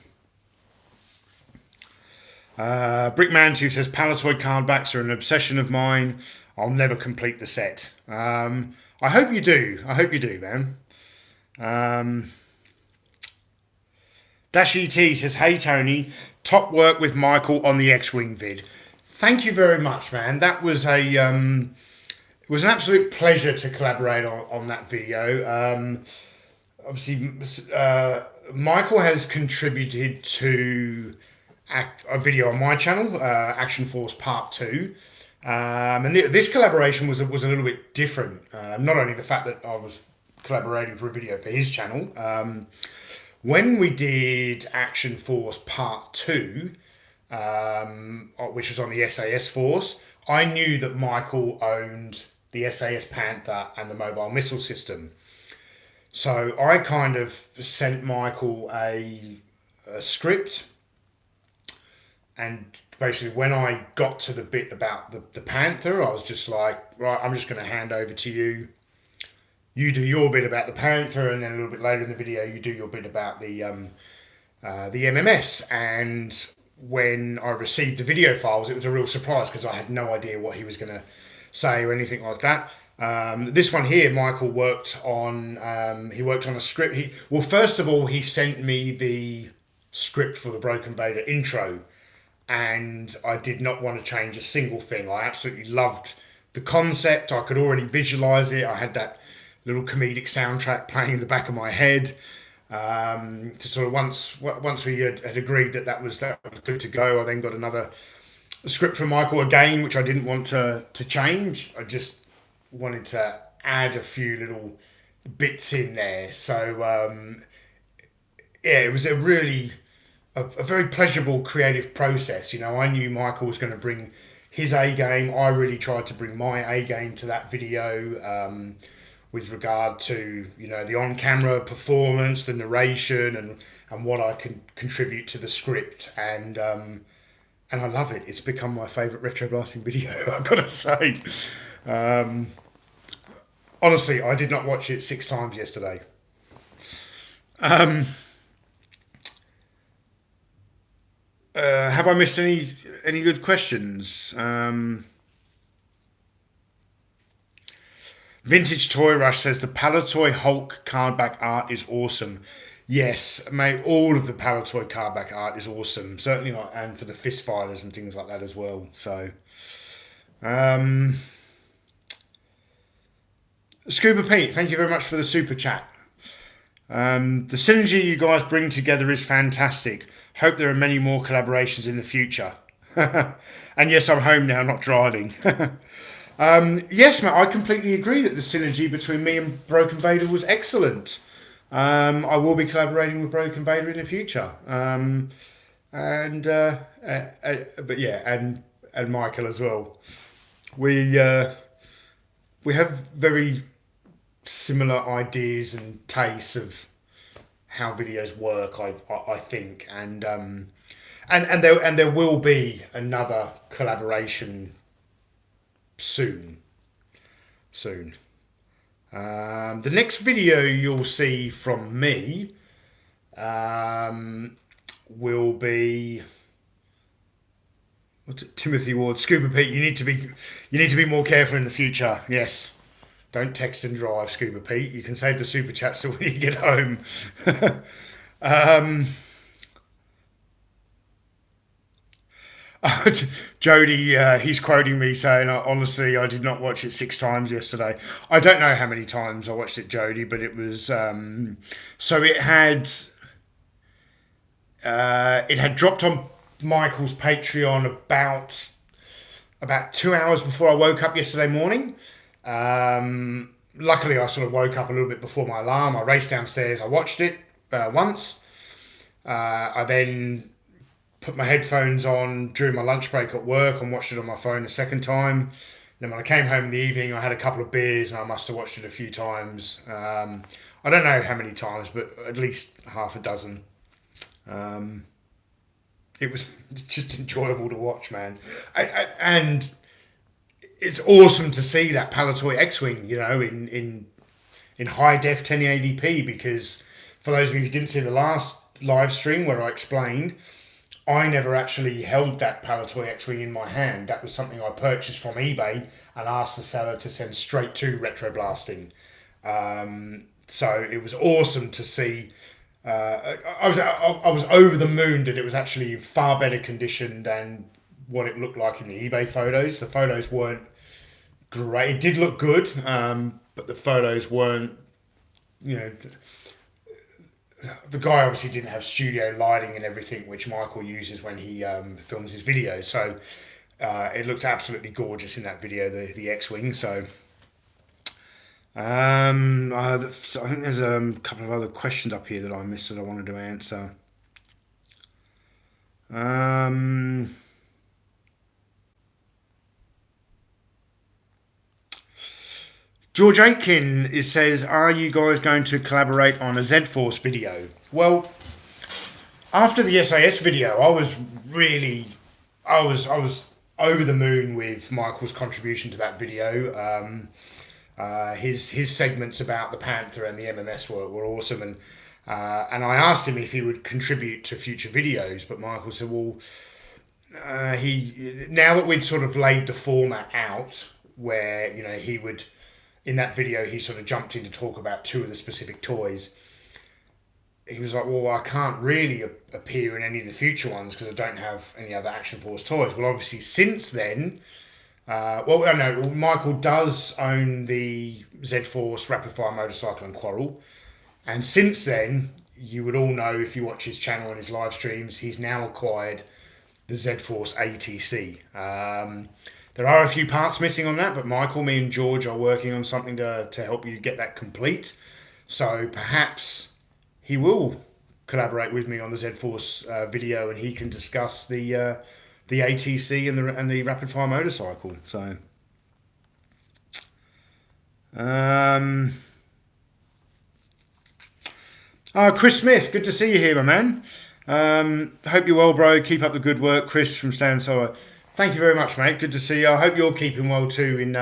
Brickman2 says Palatoy card backs are an obsession of mine. I'll never complete the set. I hope you do. I hope you do, man. Dash ET says, hey Tony, top work with Michael on the X-Wing vid. Thank you very much, man. That was it was an absolute pleasure to collaborate on that video. Obviously, Michael has contributed to a video on my channel, Action Force Part 2. And this collaboration was a little bit different. Not only the fact that I was collaborating for a video for his channel. When we did Action Force Part 2, which was on the SAS Force, I knew that Michael owned the SAS Panther and the mobile missile system. So I kind of sent Michael a script, and basically when I got to the bit about the Panther, I was just like, right, I'm just going to hand over to you. you do your bit about the Panther, and then a little bit later in the video, you do your bit about the MMS. And when I received the video files, it was a real surprise because I had no idea what he was going to say or anything like that. This one here, Michael worked on. He worked on a script. Well, first of all, he sent me the script for the Broken Vader intro, and I did not want to change a single thing. I absolutely loved the concept. I could already visualize it. I had that little comedic soundtrack playing in the back of my head. To sort of once we had agreed that was good to go, I then got another script from Michael again, which I didn't want to change. I just wanted to add a few little bits in there. So yeah, it was a very pleasurable creative process. You know, I knew Michael was going to bring his A game. I really tried to bring my A game to that video. With regard to, you know, the on-camera performance, the narration, and what I can contribute to the script, and I love it. It's become my favourite retro blasting video, I've got to say. Honestly, I did not watch it 6 times yesterday. Have I missed any good questions? Vintage Toy Rush says the Palatoy Hulk cardback art is awesome. Yes, mate, all of the Palatoy cardback art is awesome. Certainly not, and for the fist fighters and things like that as well. So, Scuba Pete, thank you very much for the super chat. The synergy you guys bring together is fantastic. Hope there are many more collaborations in the future. And yes, I'm home now, not driving. Yes, mate, I completely agree that the synergy between me and Broken Vader was excellent. I will be collaborating with Broken Vader in the future. But yeah, and Michael as well. We have very similar ideas and tastes of how videos work. I think, and there will be another collaboration soon. The next video you'll see from me will be Timothy Ward. Scuba Pete, you need to be more careful in the future. Yes, don't text and drive, Scuba Pete. You can save the super chats till when you get home. Jody, he's quoting me saying, honestly, I did not watch it 6 times yesterday. I don't know how many times I watched it, Jody, but it was so it had dropped on Michael's Patreon about 2 hours before I woke up yesterday morning. Luckily, I sort of woke up a little bit before my alarm. I raced downstairs. I watched it once. I then put my headphones on during my lunch break at work and watched it on my phone a second time. Then when I came home in the evening, I had a couple of beers and I must have watched it a few times. I don't know how many times, but at least half a dozen. It was just enjoyable to watch, man. And it's awesome to see that Palatoy X-Wing, you know, in high def 1080p, because for those of you who didn't see the last live stream where I explained, I never actually held that Palatoy X-Wing in my hand. That was something I purchased from eBay and asked the seller to send straight to Retro Blasting. So it was awesome to see. I was over the moon that it was actually in far better condition than what it looked like in the eBay photos. The photos weren't great. It did look good, but the photos weren't, you know. The guy obviously didn't have studio lighting and everything, which Michael uses when he films his videos. So it looks absolutely gorgeous in that video, the X-Wing. So I think there's a couple of other questions up here that I missed that I wanted to answer. George Aitken says, are you guys going to collaborate on a Z-Force video? Well, after the SAS video, I was over the moon with Michael's contribution to that video. His segments about the Panther and the MMS were awesome, and I asked him if he would contribute to future videos, but Michael said, well, he now that we'd sort of laid the format out, where he would, in that video he sort of jumped in to talk about 2 of the specific toys. He was like, well, I can't really appear in any of the future ones because I don't have any other Action Force toys. Well, obviously since then, Michael does own the Z-Force Rapid Fire Motorcycle and Quarrel, and since then, you would all know if you watch his channel and his live streams, he's now acquired the Z-Force ATC. There are a few parts missing on that, but Michael, me and George are working on something to help you get that complete. So perhaps he will collaborate with me on the Z-Force video, and he can discuss the ATC and the Rapid Fire Motorcycle. So, Chris Smith, good to see you here, my man. Hope you're well, bro. Keep up the good work, Chris from Stan Solo. Thank you very much, mate. Good to see you. I hope you're keeping well too in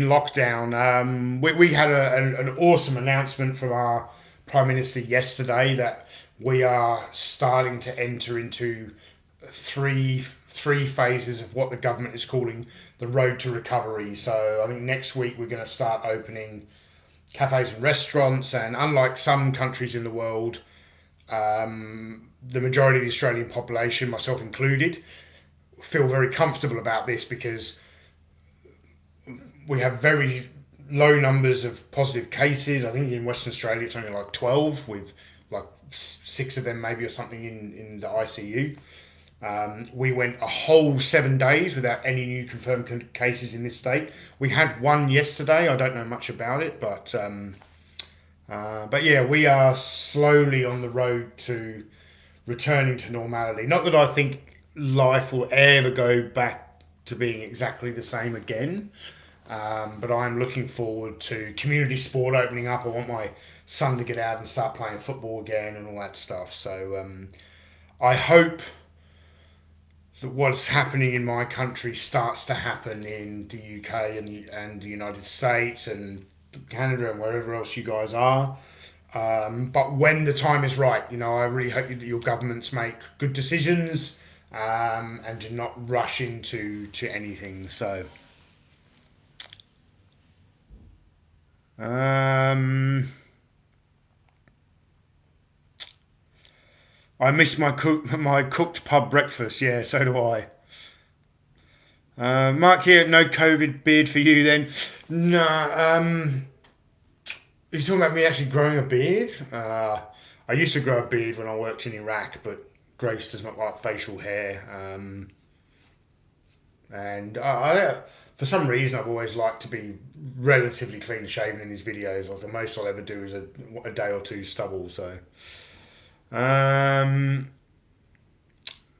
lockdown. We had an awesome announcement from our Prime Minister yesterday that we are starting to enter into three phases of what the government is calling the road to recovery. So I think next week we're going to start opening cafes and restaurants, and unlike some countries in the world, the majority of the Australian population, myself included, feel very comfortable about this because we have very low numbers of positive cases. I think in Western Australia it's only like 12, with like 6 of them maybe or something in the ICU. We went a whole 7 days without any new confirmed cases in this state. We had one yesterday. I don't know much about it, but yeah, we are slowly on the road to returning to normality. Not that I think life will ever go back to being exactly the same again, but I'm looking forward to community sport opening up. I want my son to get out and start playing football again and all that stuff. So I hope that what's happening in my country starts to happen in the UK and the United States and Canada and wherever else you guys are. But when the time is right, I really hope that your governments make good decisions and do not rush into anything. So, I miss my cooked pub breakfast. Yeah, so do I. Mark here, no COVID beard for you then. No, you're talking about me actually growing a beard? I used to grow a beard when I worked in Iraq, but Grace does not like facial hair. And for some reason, I've always liked to be relatively clean shaven in these videos. Like the most I'll ever do is a day or two stubble. So,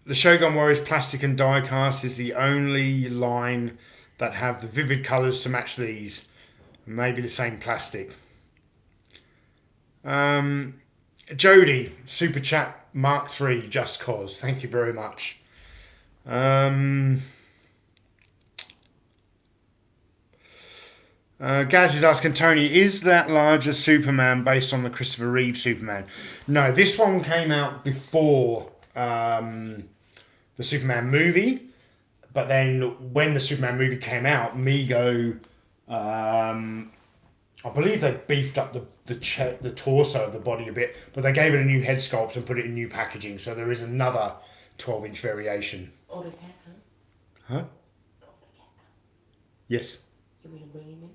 the Shogun Warriors plastic and die cast is the only line that have the vivid colours to match these. Maybe the same plastic. Jody, Super Chat Mark 3, Just Cause. Thank you very much. Gaz is asking, Tony, is that larger Superman based on the Christopher Reeve Superman? No, this one came out before the Superman movie. But then when the Superman movie came out, Mego, I believe they beefed up the torso of the body a bit, but they gave it a new head sculpt and put it in new packaging. So there is another 12-inch variation. Order cat, huh? Order cat. Yes. You want me to bring him in?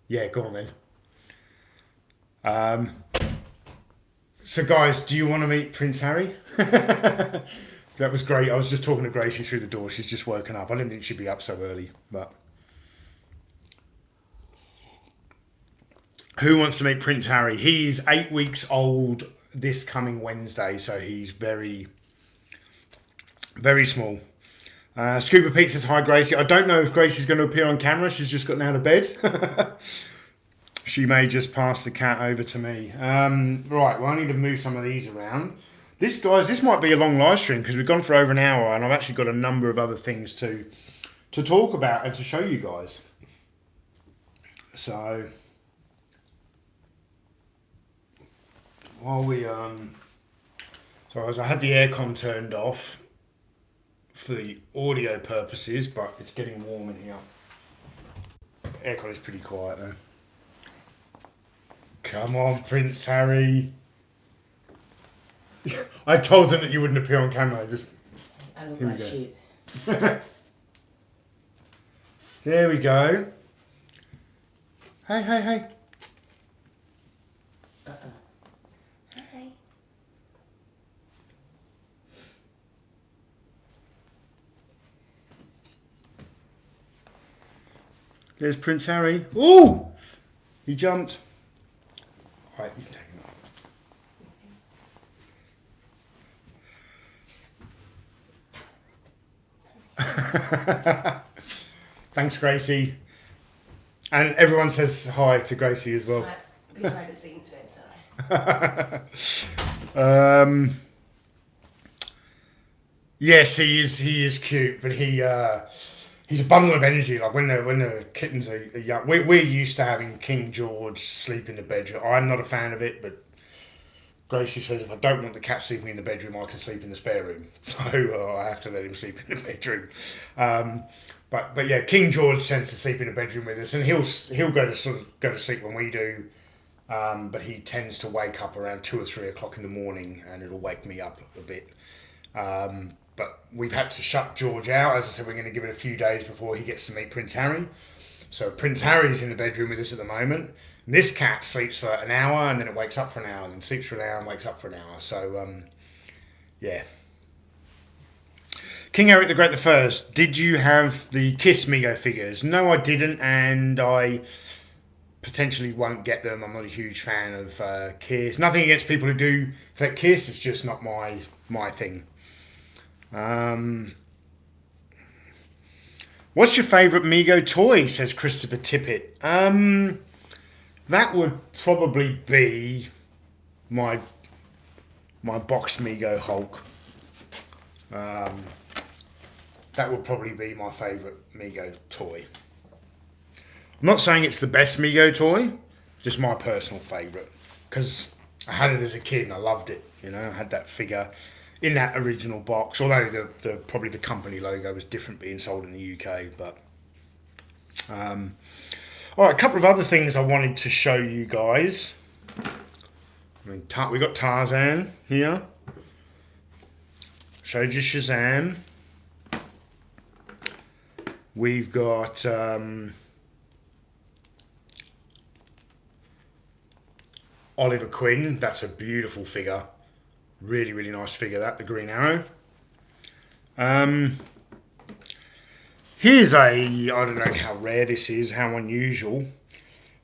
Yeah, go on then. So guys, do you want to meet Prince Harry? That was great. I was just talking to Gracie through the door. She's just woken up. I didn't think she'd be up so early, but... Who wants to meet Prince Harry? He's 8 weeks old this coming Wednesday, so he's very, very small. Scuba Pete says, hi, Gracie. I don't know if Gracie's going to appear on camera. She's just gotten out of bed. She may just pass the cat over to me. Right, well, I need to move some of these around. This might be a long live stream because we've gone for over an hour and I've actually got a number of other things to talk about and to show you guys. So while we so as I had the aircon turned off for the audio purposes, but it's getting warm in here. Aircon is pretty quiet though. Come on, Prince Harry. I told them that you wouldn't appear on camera. Just I look like shit. There we go. Hey, hey, hey. Hi. There's Prince Harry. Ooh! He jumped. Right, you can take him off. Thanks, Gracie. And everyone says hi to Gracie as well. Behind the scenes today, sorry. Yes, he is cute, but he's a bundle of energy. Like when the kittens are young, we're used to having King George sleep in the bedroom. I'm not a fan of it, but Gracie says if I don't want the cat sleeping in the bedroom, I can sleep in the spare room. So I have to let him sleep in the bedroom. But yeah, King George tends to sleep in the bedroom with us, and he'll go to sleep when we do. But he tends to wake up around 2 or 3 o'clock in the morning, and it'll wake me up a bit. But we've had to shut George out. As I said, we're going to give it a few days before he gets to meet Prince Harry. So Prince Harry's in the bedroom with us at the moment. And this cat sleeps for an hour, and then it wakes up for an hour, and then sleeps for an hour and wakes up for an hour. So, yeah. King Eric the Great the First, did you have the Kiss Mego figures? No, I didn't, and I potentially won't get them. I'm not a huge fan of Kiss. Nothing against people who do collect Kiss. It's just not my thing. What's your favourite Mego toy? Says Christopher Tippett. That would probably be my boxed Mego Hulk. That would probably be my favourite Mego toy. I'm not saying it's the best Mego toy, just my personal favourite. Because I had it as a kid and I loved it. You know, I had that figure in that original box. Although probably the company logo was different being sold in the UK. But all right, a couple of other things I wanted to show you guys. I mean, we got Tarzan here. Showed you Shazam. We've got Oliver Queen. That's a beautiful figure. Really, really nice figure, that, the Green Arrow. Here's I don't know how rare this is, how unusual.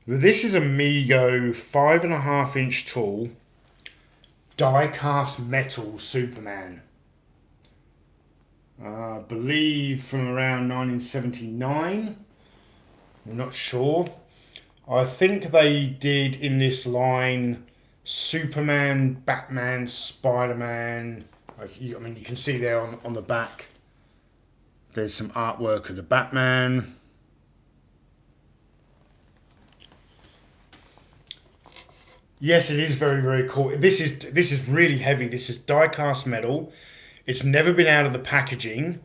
But this is a Mego 5.5 inch tall die-cast metal Superman. I believe from around 1979. I'm not sure. I think they did in this line Superman, Batman, Spider-Man. I mean, you can see there on the back. There's some artwork of the Batman. Yes, it is very, very cool. This is really heavy. This is die-cast metal. It's never been out of the packaging,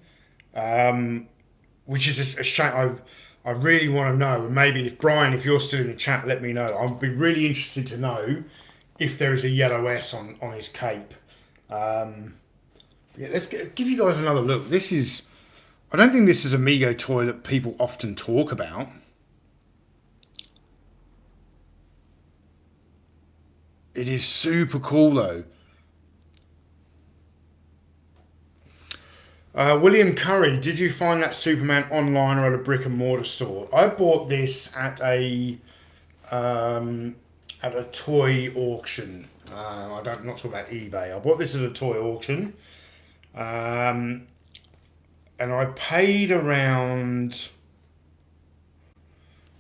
which is a shame. I really want to know. And maybe if Brian, if you're still in the chat, let me know. I'd be really interested to know if there is a yellow S on his cape. Yeah, let's give you guys another look. I don't think this is a Mego toy that people often talk about. It is super cool though. William Curry, did you find that Superman online or at a brick and mortar store? I bought this at a toy auction. I'm not talking about eBay. I bought this at a toy auction. And I paid around,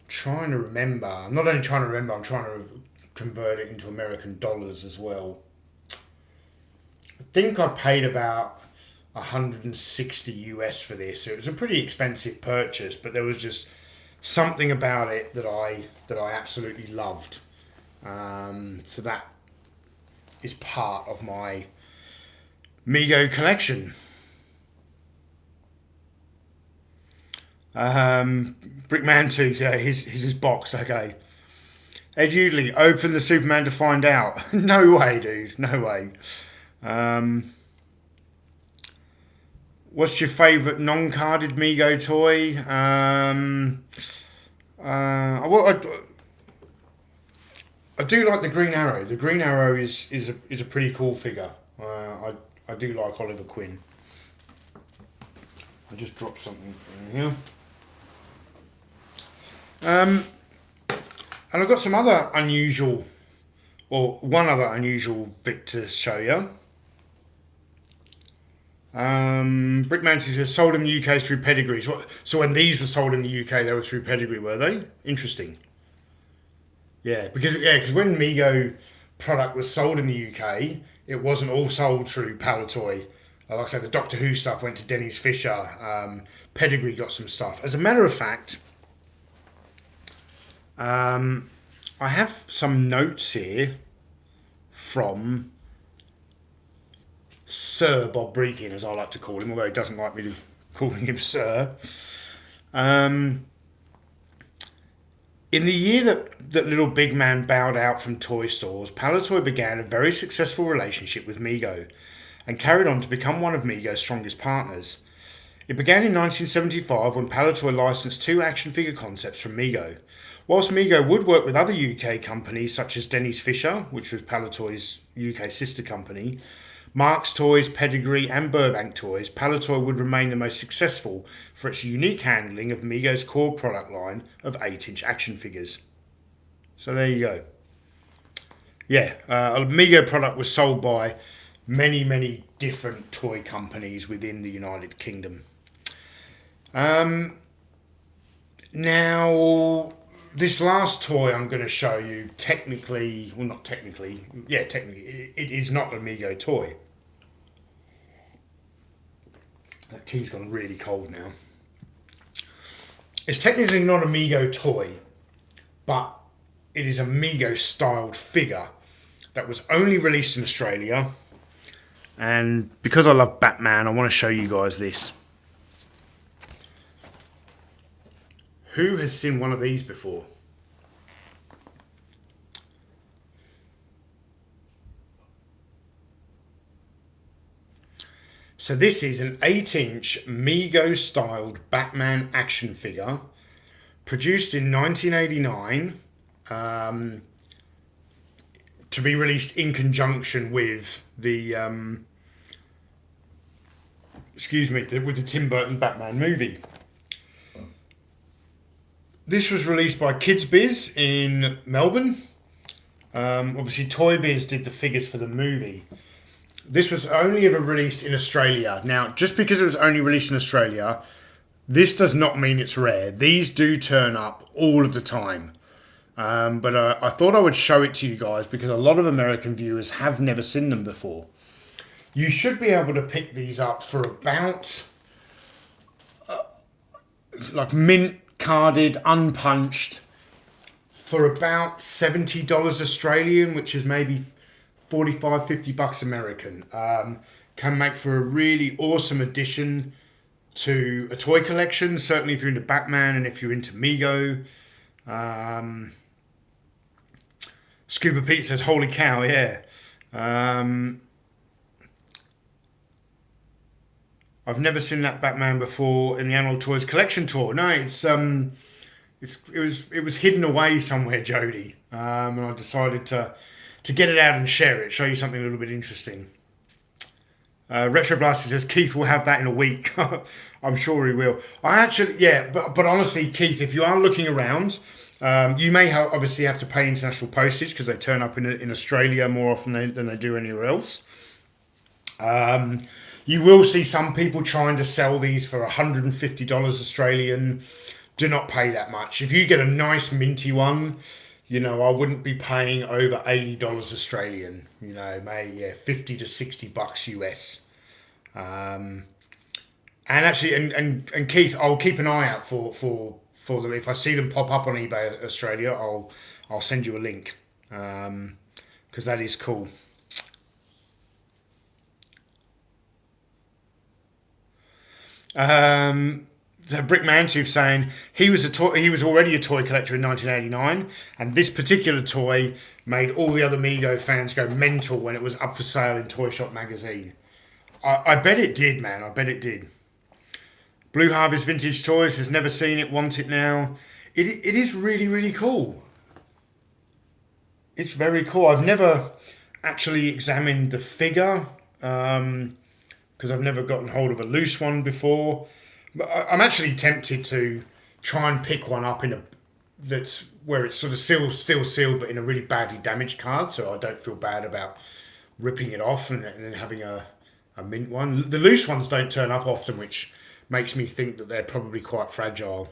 trying to remember. I'm not only trying to remember, I'm trying to convert it into American dollars as well. I think I paid about 160 US for this. So it was a pretty expensive purchase, but there was just something about it that I absolutely loved. So that is part of my Mego collection. Brickman 2, yeah, here's his box, okay. Ed Udley, open the Superman to find out. No way, dude, no way. What's your favourite non-carded Mego toy? I do like the Green Arrow. The Green Arrow is a pretty cool figure. I do like Oliver Queen. I just dropped something in here. And I've got some other unusual, or one other unusual Vic to show you. Brickman says sold in the UK through pedigrees. So when these were sold in the UK, they were through pedigree, were they? Interesting. Yeah, because when Mego product was sold in the UK, it wasn't all sold through Palatoy. Like I said, the Doctor Who stuff went to Dennis Fisher. Pedigree got some stuff. As a matter of fact, I have some notes here from Sir Bob Breakin, as I like to call him, although he doesn't like me calling him Sir. In the year that Little Big Man bowed out from toy stores, Palatoy began a very successful relationship with Mego and carried on to become one of Mego's strongest partners. It began in 1975 when Palatoy licensed 2 action figure concepts from Mego. Whilst Mego would work with other UK companies such as Dennis Fisher, which was Palatoy's UK sister company, Mark's Toys, Pedigree and Burbank Toys, Palatoy would remain the most successful for its unique handling of Mego's core product line of 8-inch action figures. So there you go. Yeah, a Mego product was sold by many different toy companies within the United Kingdom. Now, this last toy I'm going to show you, technically, it is not a Mego toy. That tea's gone really cold now. It's technically not a Mego toy, but it is a Mego styled figure that was only released in Australia. And because I love Batman, I want to show you guys this. Who has seen one of these before? So this is an 8-inch Mego styled Batman action figure produced in 1989 to be released in conjunction with the with the Tim Burton Batman movie. This was released by Kids Biz in Melbourne. Obviously Toy Biz did the figures for the movie. This was only ever released in Australia. Now, just because it was only released in Australia, this does not mean it's rare. These do turn up all of the time. But I thought I would show it to you guys because a lot of American viewers have never seen them before. You should be able to pick these up for about, like mint carded, unpunched, for about $70 Australian, which is maybe 45-50 bucks American. Can make for a really awesome addition to a toy collection, certainly if you're into Batman and if you're into Mego. Scuba Pete says, holy cow, yeah. I've never seen that Batman before in the Animal Toys collection tour. No, it was hidden away somewhere, Jody. And I decided to get it out and share it, show you something a little bit interesting. Retro Blaster says Keith will have that in a week. I'm sure he will. But honestly, Keith, if you are looking around, you may obviously have to pay international postage because they turn up in Australia more often than they do anywhere else. You will see some people trying to sell these for $150 Australian. Do not pay that much. If you get a nice minty one, I wouldn't be paying over $80 Australian. Maybe 50 to 60 bucks US. And actually, and Keith, I'll keep an eye out for for them. If I see them pop up on eBay Australia, I'll send you a link, because that is cool. So Brickman Tooth saying he was already a toy collector in 1989, and this particular toy made all the other Mego fans go mental when it was up for sale in Toy Shop magazine. I bet it did, man. I bet it did. Blue Harvest Vintage Toys has never seen it, want it now. It is really, really cool. It's very cool. I've never actually examined the figure, because I've never gotten hold of a loose one before. But I'm actually tempted to try and pick one up that's where it's sort of still sealed, but in a really badly damaged card, so I don't feel bad about ripping it off and then having a mint one. The loose ones don't turn up often, which makes me think that they're probably quite fragile.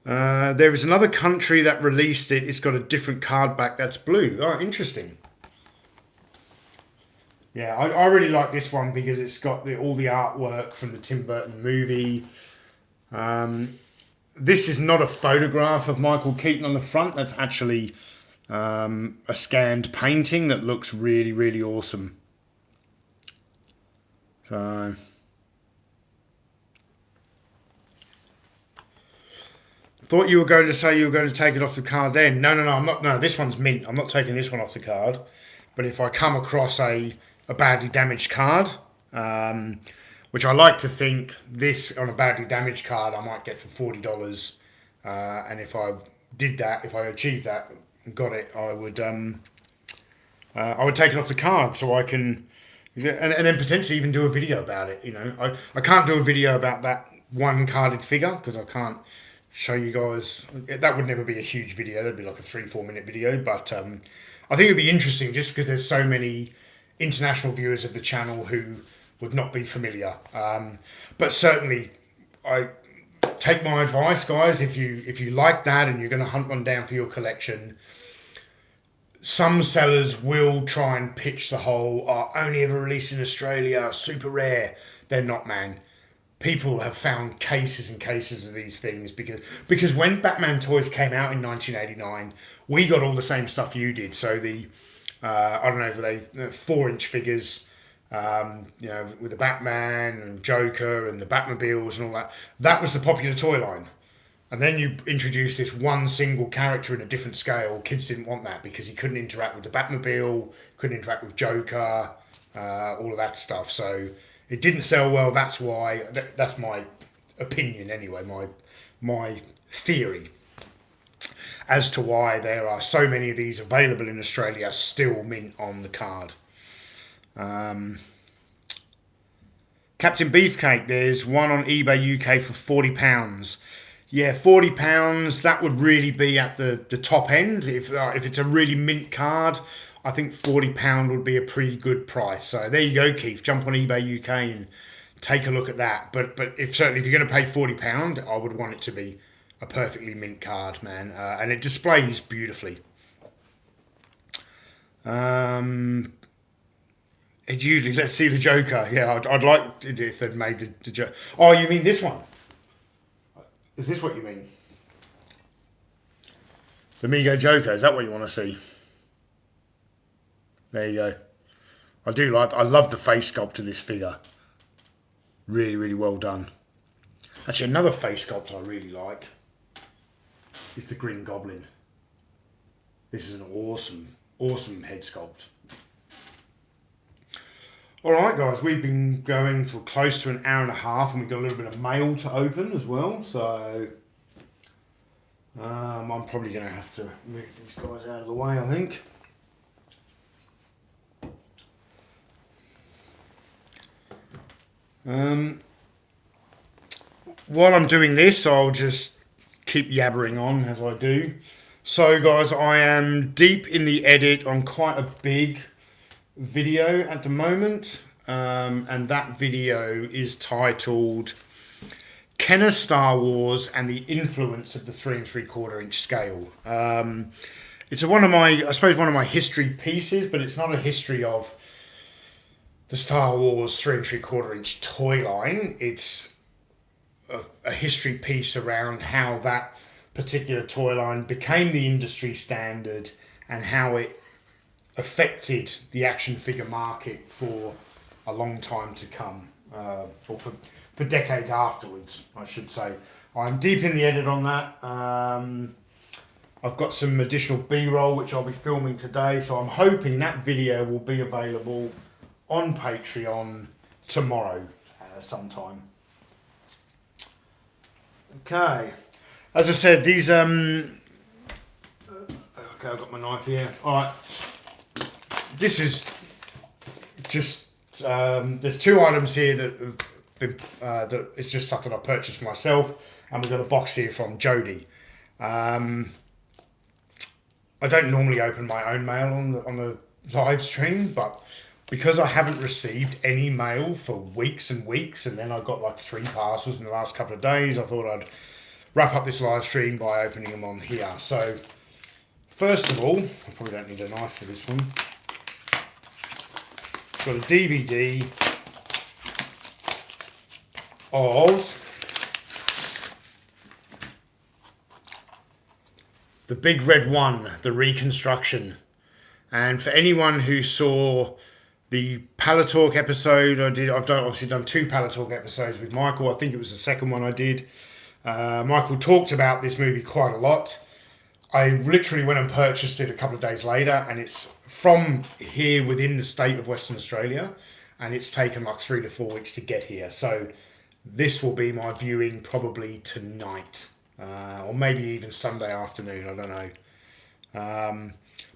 There is another country that released it. It's got a different card back that's blue. Oh, interesting. Yeah, I really like this one because it's got all the artwork from the Tim Burton movie. This is not a photograph of Michael Keaton on the front. That's actually a scanned painting that looks really, really awesome. So, thought you were going to say you were going to take it off the card then. No, I'm not. No, this one's mint. I'm not taking this one off the card. But if I come across a badly damaged card, which I like to think this on a badly damaged card I might get for $40, and if I did that, if I achieved that and got it, I would take it off the card so I can, and then potentially even do a video about it. You know, I can't do a video about that one carded figure because I can't show you guys. That would never be a huge video. That'd be like a 3-4 minute video, but I think it'd be interesting just because there's so many international viewers of the channel who would not be familiar. But certainly, I take my advice, guys. If you like that and you're going to hunt one down for your collection, some sellers will try and pitch the whole only ever released in Australia, super rare. They're not, man. People have found cases and cases of these things because when Batman toys came out in 1989, we got all the same stuff you did. So the I don't know if they 4-inch figures, you know, with the Batman and Joker and the Batmobiles and all that. That was the popular toy line. And then you introduced this one single character in a different scale. Kids didn't want that because he couldn't interact with the Batmobile, couldn't interact with Joker, all of that stuff. So it didn't sell well. That's why. That's my opinion anyway. My theory as to why there are so many of these available in Australia still mint on the card. Captain Beefcake, there's one on eBay UK for £40. Yeah, £40, that would really be at the top end. If it's a really mint card, I think £40 would be a pretty good price. So there you go, Keith. Jump on eBay UK and take a look at that. But certainly if you're going to pay £40, I would want it to be a perfectly mint card, man. And it displays beautifully. It usually, let's see the Joker. Yeah, I'd like it if they'd made the Joker. Oh, you mean this one? Is this what you mean? The Mego Joker, is that what you want to see? There you go. I love the face sculpt of this figure. Really, really well done. Actually, another face sculpt I really like is the Green Goblin. This is an awesome head sculpt. Alright guys, we've been going for close to an hour and a half and we've got a little bit of mail to open as well, so I'm probably going to have to move these guys out of the way, I think. While I'm doing this, I'll just keep yabbering on as I do. So guys, I am deep in the edit on quite a big video at the moment, and that video is titled Kenner Star Wars and the Influence of the 3 3/4 inch scale. It's one of my history pieces, but it's not a history of the Star Wars 3 3/4 inch toy line. It's a history piece around how that particular toy line became the industry standard and how it affected the action figure market for a long time to come, or for decades afterwards, I should say. I'm deep in the edit on that. I've got some additional B-roll which I'll be filming today, so I'm hoping that video will be available on Patreon tomorrow sometime. Okay, as I said, these okay, I've got my knife here. All right, this is just there's two items here that have been that it's just stuff that I purchased for myself, and we've got a box here from Jody. I don't normally open my own mail on the live stream, but because I haven't received any mail for weeks and weeks, and then I got like 3 parcels in the last couple of days, I thought I'd wrap up this live stream by opening them on here. So, first of all, I probably don't need a knife for this one. Got a DVD of The Big Red One, the reconstruction. And for anyone who saw the Palatalk episode, I've obviously done 2 Palatalk episodes with Michael. I think it was the second one I did. Michael talked about this movie quite a lot. I literally went and purchased it a couple of days later, and it's from here within the state of Western Australia, and it's taken like 3 to 4 weeks to get here. So this will be my viewing probably tonight, or maybe even Sunday afternoon, I don't know.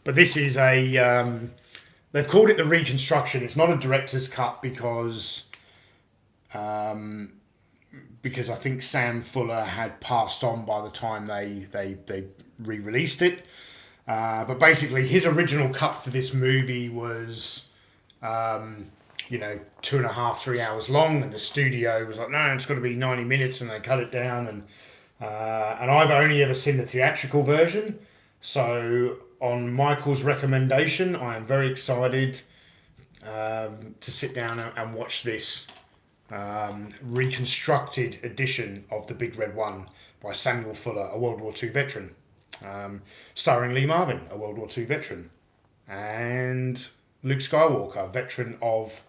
But this is they've called it the reconstruction. It's not a director's cut because I think Sam Fuller had passed on by the time they re-released it. But basically, his original cut for this movie was, 2.5, 3 hours long, and the studio was like, no, it's got to be 90 minutes, and they cut it down. And I've only ever seen the theatrical version, so on Michael's recommendation, I am very excited to sit down and watch this reconstructed edition of The Big Red One by Samuel Fuller, a World War II veteran, starring Lee Marvin, a World War II veteran, and Luke Skywalker, a veteran of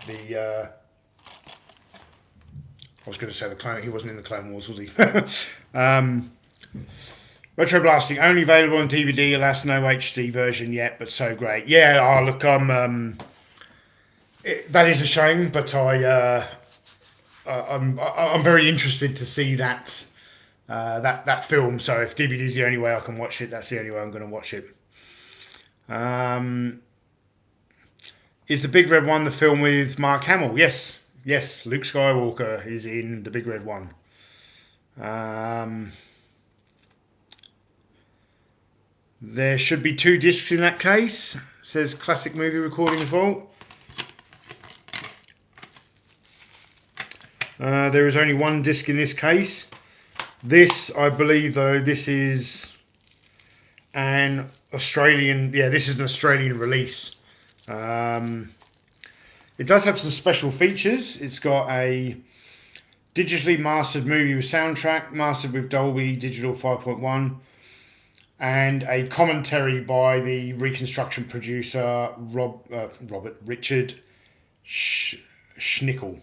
the I was going to say the Clone. He wasn't in the Clone Wars, was he? Retro Blasting only available on DVD. Alas, no HD version yet, but so great. Yeah, look, that is a shame, but I'm very interested to see that that film. So if DVD is the only way I can watch it, that's the only way I'm going to watch it. Is The Big Red One the film with Mark Hamill? Yes, Luke Skywalker is in The Big Red One. There should be 2 discs in that case, says Classic Movie Recording Vault. There is only 1 disc in this case. This, I believe, though, this is an Australian... Yeah, this is an Australian release. It does have some special features. It's got a digitally mastered movie with soundtrack, mastered with Dolby Digital 5.1, and a commentary by the reconstruction producer Richard Schnickel.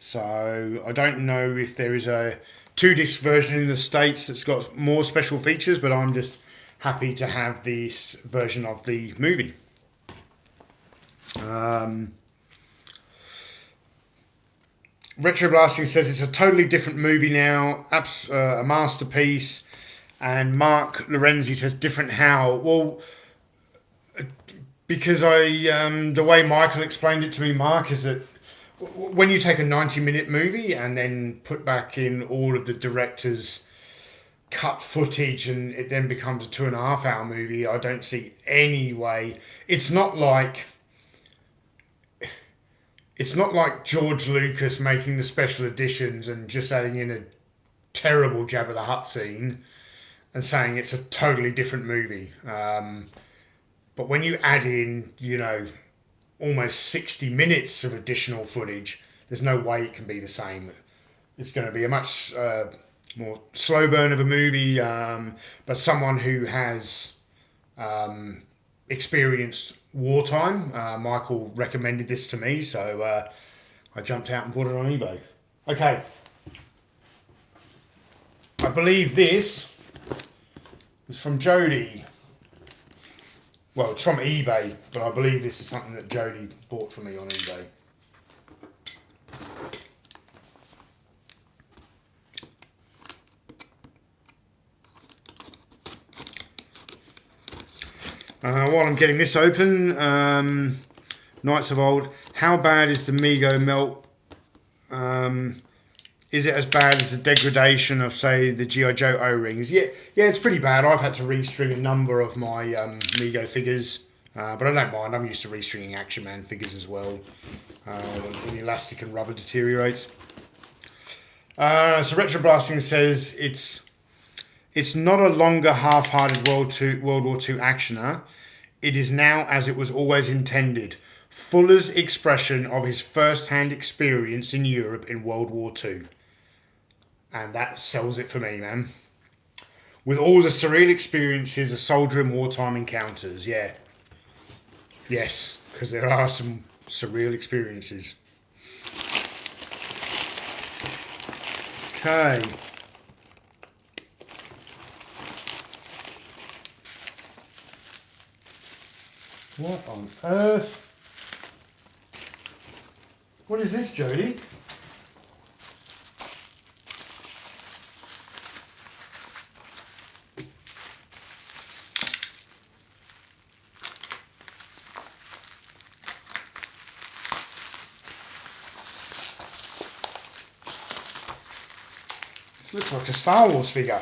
So I don't know if there is a 2-disc version in the States that's got more special features, but I'm just happy to have this version of the movie. Retro Blasting says it's a totally different movie now, a masterpiece. And Mark Lorenzi says different how. Well, because the way Michael explained it to me, Mark, is that when you take a 90-minute movie and then put back in all of the director's cut footage and it then becomes a 2.5-hour movie, I don't see any way. It's not like George Lucas making the special editions and just adding in a terrible Jabba the Hutt scene and saying it's a totally different movie. But when you add in, almost 60 minutes of additional footage, there's no way it can be the same. it's going to be a much more slow burn of a movie, but someone who has experienced wartime. Michael recommended this to me, so I jumped out and bought it on eBay. Okay. I believe this is from Jody. Well, it's from eBay, but I believe this is something that Jody bought for me on eBay. While I'm getting this open, Knights of Old, how bad is the Mego melt? Is it as bad as the degradation of, say, the G.I. Joe O-rings? Yeah, it's pretty bad. I've had to restring a number of my Mego figures, but I don't mind. I'm used to restringing Action Man figures as well when the elastic and rubber deteriorates. So Retro Blasting says it's not a longer half-hearted World War II actioner. It is now as it was always intended. Fuller's expression of his first-hand experience in Europe in World War II. And that sells it for me, man. With all the surreal experiences a soldier in wartime encounters, yeah. Yes, because there are some surreal experiences. Okay. What on earth? What is this, Jody? This looks like a Star Wars figure.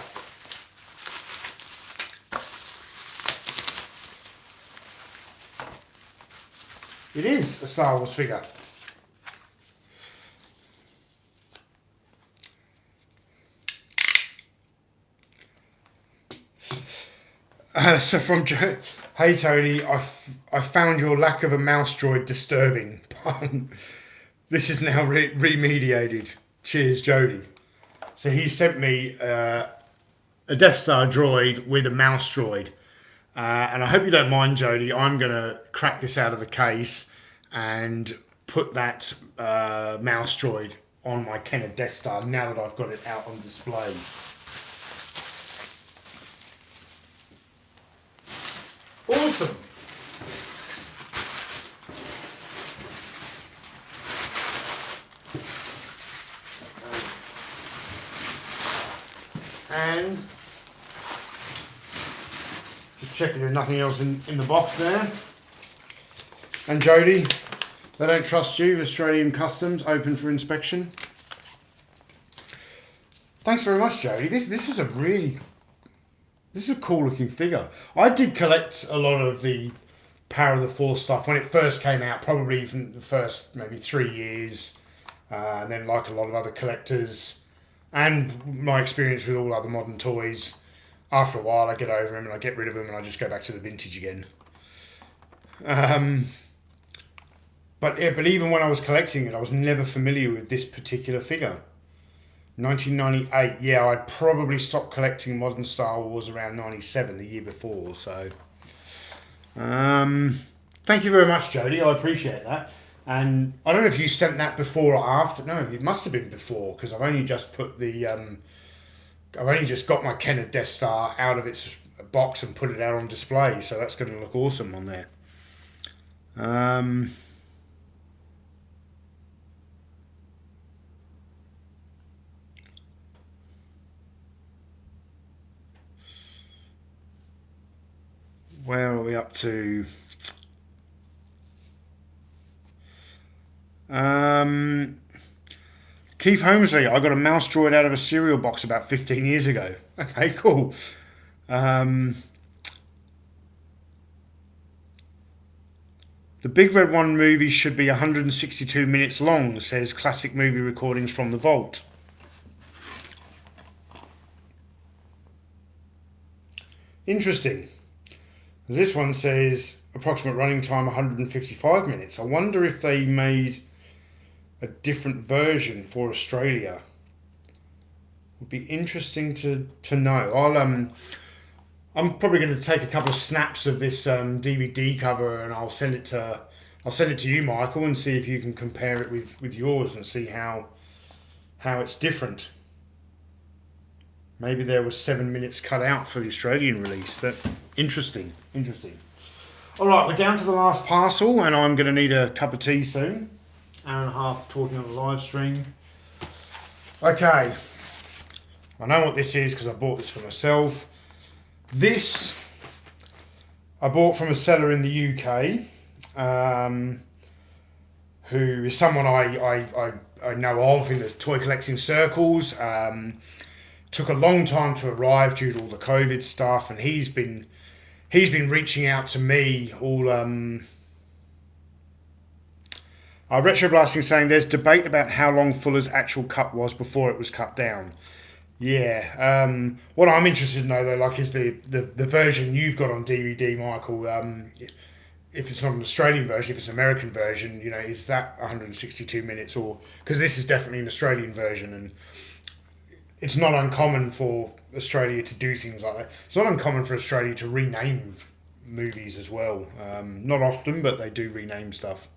It is a Star Wars figure. So from Joe, hey Tony, I found your lack of a mouse droid disturbing. This is now remediated. Cheers, Jody. So he sent me a Death Star droid with a mouse droid. And I hope you don't mind, Jody. I'm going to crack this out of the case and put that mouse droid on my Kenner Death Star now that I've got it out on display. Awesome. And just checking there's nothing else in the box there. And Jody, they don't trust you. Australian Customs open for inspection. Thanks very much, Jody. This is a cool looking figure. I did collect a lot of the Power of the Force stuff when it first came out, probably from the first maybe 3 years, and then like a lot of other collectors, and my experience with all other modern toys. After a while, I get over them and I get rid of them and I just go back to the vintage again. But even when I was collecting it, I was never familiar with this particular figure. 1998, yeah, I'd probably stopped collecting modern Star Wars around 97, the year before, so... thank you very much, Jody, I appreciate that. And I don't know if you sent that before or after. No, it must have been before, because I've only just put the... I've only just got my Kenner Death Star out of its box and put it out on display, so that's going to look awesome on there. Where are we up to? Keith Holmesley, I got a mouse droid out of a cereal box about 15 years ago. Okay, cool. The Big Red One movie should be 162 minutes long, says Classic Movie Recordings from the Vault. Interesting. This one says approximate running time 155 minutes. I wonder if they made a different version for Australia. Would be interesting to know. I'm probably going to take a couple of snaps of this DVD cover and I'll send it to you, Michael, and see if you can compare it with yours and see how it's different. Maybe there was 7 minutes cut out for the Australian release. But interesting. All right, we're down to the last parcel, and I'm going to need a cup of tea soon. Hour and a half talking on the live stream. Okay, I know what this is because I bought this for myself. This I bought from a seller in the UK, who is someone I know of in the toy collecting circles. Took a long time to arrive due to all the COVID stuff, and he's been reaching out to me all. Retro Blasting saying there's debate about how long Fuller's actual cut was before it was cut down. Yeah. What I'm interested in though, like, is the version you've got on DVD, Michael. If it's not an Australian version, if it's an American version, you know, is that 162 minutes or because this is definitely an Australian version and. It's not uncommon for Australia to do things like that. It's not uncommon for Australia to rename movies as well. Not often, but they do rename stuff.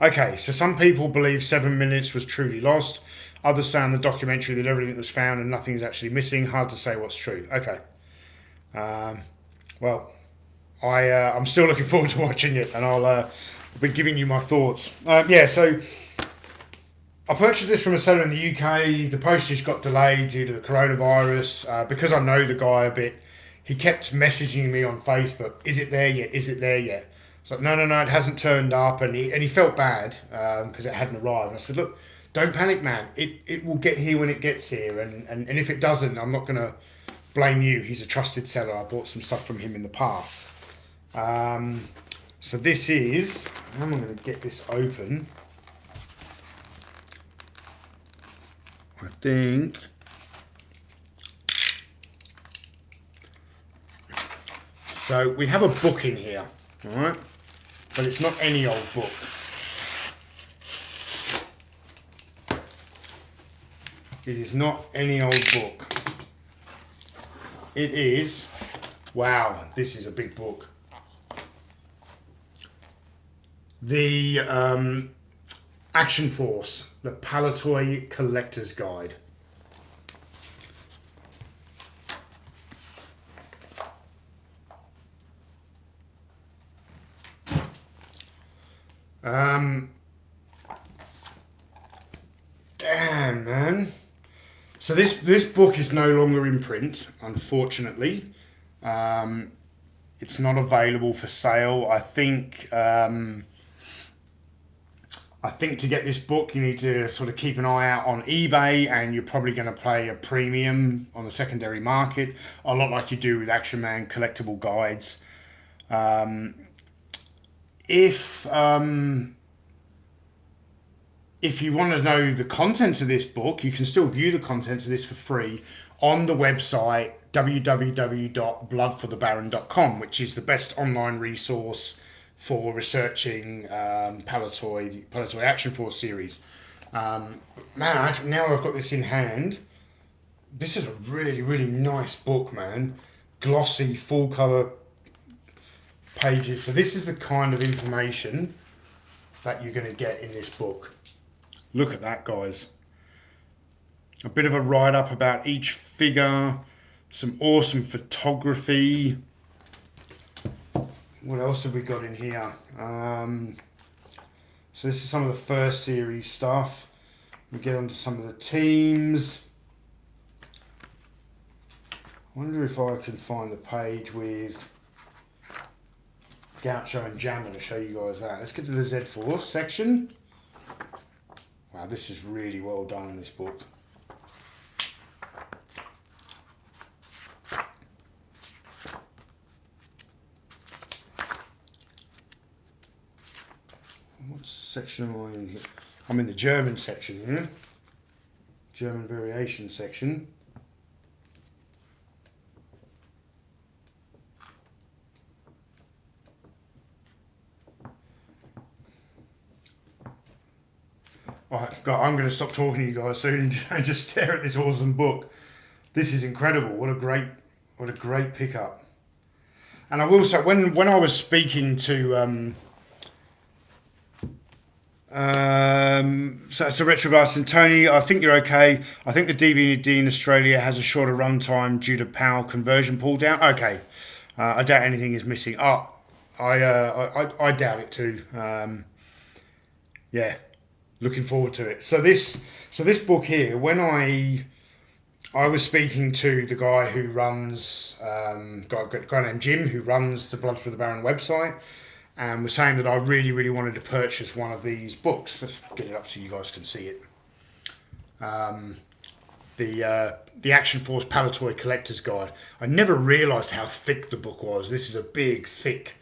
Okay, so some people believe 7 minutes was truly lost. Others say in the documentary that everything was found and nothing is actually missing. Hard to say what's true. Okay. Well, I'm still looking forward to watching it, and I'll be giving you my thoughts. So I purchased this from a seller in the UK. The postage got delayed due to the coronavirus. Because I know the guy a bit, he kept messaging me on Facebook. Is it there yet? Is it there yet? It's like, no, it hasn't turned up. And he felt bad because it hadn't arrived. And I said, look, don't panic, man. It will get here when it gets here. And if it doesn't, I'm not going to blame you. He's a trusted seller. I bought some stuff from him in the past. So this is, I'm going to get this open. I think. So we have a book in here, all right? But it's not any old book. It is not any old book. It is, wow, this is a big book. The Action Force, the Palatoy Collector's Guide. Damn, man. So this book is no longer in print, unfortunately. It's not available for sale. I think to get this book, you need to sort of keep an eye out on eBay, and you're probably going to pay a premium on the secondary market, a lot like you do with Action Man collectible guides. If you want to know the contents of this book, you can still view the contents of this for free on the website www.bloodforthebaron.com, which is the best online resource for researching the Palatoy Action Force series. Man, now I've got this in hand. This is a really, really nice book, man. Glossy, full colour pages. So this is the kind of information that you're going to get in this book. Look at that, guys. A bit of a write-up about each figure. Some awesome photography. What else have we got in here? So this is some of the first series stuff. We get onto some of the teams. I wonder if I can find the page with Gaucho and Jammer to show you guys that. Let's get to the Z-Force section. Wow, this is really well done in this book. What section am I in here? I'm in the German section here. German variation section. God, I'm going to stop talking to you guys soon and just stare at this awesome book. This is incredible. What a great pickup. And I will say, when I was speaking to so Retro Blast and Tony, I think you're okay. I think the DVD in Australia has a shorter runtime due to PAL conversion pull down. Okay, I doubt anything is missing. Oh, I doubt it too. Yeah, looking forward to it. So this book here, when I was speaking to the guy who runs, guy named Jim, who runs the Blood for the Baron website, and was saying that I really, really wanted to purchase one of these books. Let's get it up so you guys can see it. The Action Force Palatoy Collector's Guide. I never realised how thick the book was. This is a big, thick,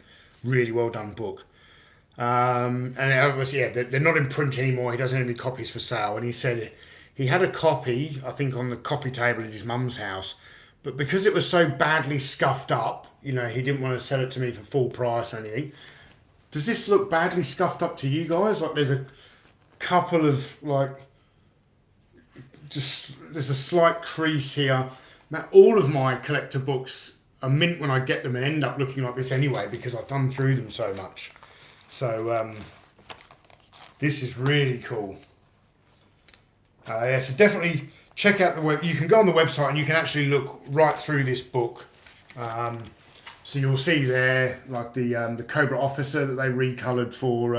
really well done book. And it was, they're not in print anymore. He doesn't have any copies for sale. And he said he had a copy, I think, on the coffee table at his mum's house. But because it was so badly scuffed up, he didn't want to sell it to me for full price or anything. Does this look badly scuffed up to you guys? Like there's a couple of there's a slight crease here. Now, all of my collector books are mint when I get them and end up looking like this anyway because I've done through them so much. So this is really cool. So definitely check out the web. You can go on the website and you can actually look right through this book. So you'll see there, like the Cobra Officer that they recoloured for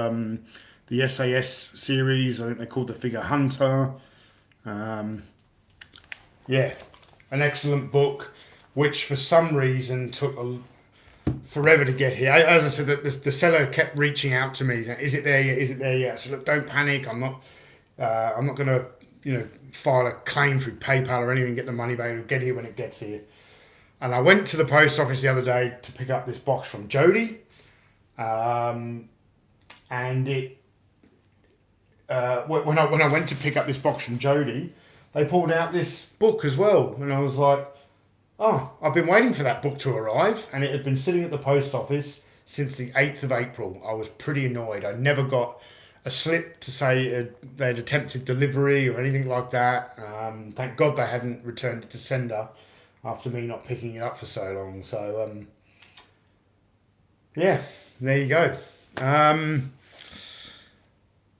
the SAS series. I think they called the figure Hunter. An excellent book, which for some reason took forever to get here. As I said, the seller kept reaching out to me. Is it there yet? Is it there yet? So look, don't panic. I'm not going to file a claim through PayPal or anything. Get the money back. It'll get here when it gets here. And I went to the post office the other day to pick up this box from Jody, and it when I went to pick up this box from Jody, they pulled out this book as well, and I was like, "Oh, I've been waiting for that book to arrive," and it had been sitting at the post office since the 8th of April. I was pretty annoyed. I never got a slip to say they'd attempted delivery or anything like that. Thank God they hadn't returned it to sender after me not picking it up for so long. So, there you go.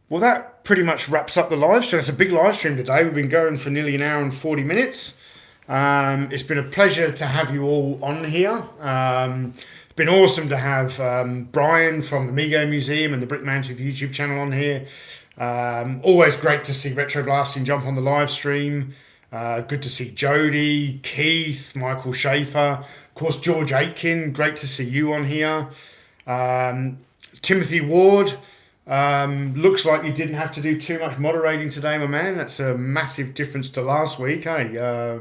Well, that pretty much wraps up the live stream. It's a big live stream today. We've been going for nearly an hour and 40 minutes. It's been a pleasure to have you all on here. It's been awesome to have Brian from the Mego Museum and the Brick Mountain YouTube channel on here. Always great to see Retro Blasting jump on the live stream. Good to see Jody, Keith, Michael Schaefer, of course George Aitken. Great to see you on here. Timothy Ward. Looks like you didn't have to do too much moderating today, my man. That's a massive difference to last week, eh?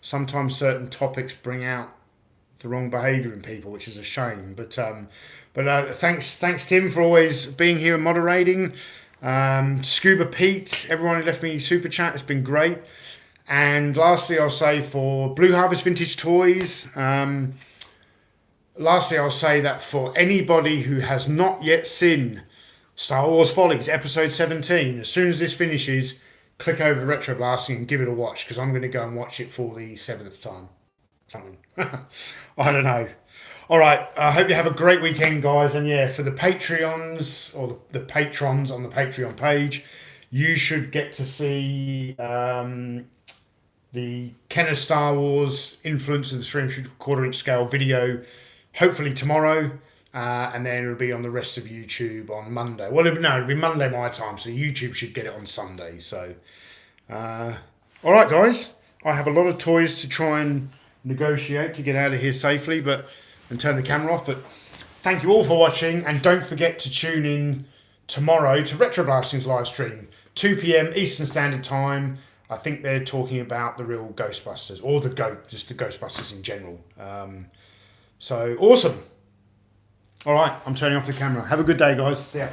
Sometimes certain topics bring out the wrong behaviour in people, which is a shame. But thanks Tim for always being here and moderating. Scuba Pete, everyone who left me super chat, it's been great. And lastly, I'll say for Blue Harvest Vintage Toys, lastly, I'll say that for anybody who has not yet seen Star Wars Follies Episode 17, as soon as this finishes, click over to Retro Blasting and give it a watch, because I'm going to go and watch it for the 7th time. Something. I don't know. All right, I hope you have a great weekend, guys. And for the Patreons, or the patrons on the Patreon page, you should get to see the Kenner Star Wars Influence of the 3.25" scale video, hopefully tomorrow, and then it'll be on the rest of YouTube on Monday. Well, it'll be Monday my time, so YouTube should get it on Sunday. So, all right, guys, I have a lot of toys to try and negotiate to get out of here safely, and turn the camera off. But thank you all for watching, and don't forget to tune in tomorrow to Retro Blasting's live stream, 2 p.m. Eastern Standard Time. I think they're talking about the real Ghostbusters, or just the Ghostbusters in general. So awesome. All right, I'm turning off the camera. Have a good day, guys. See ya.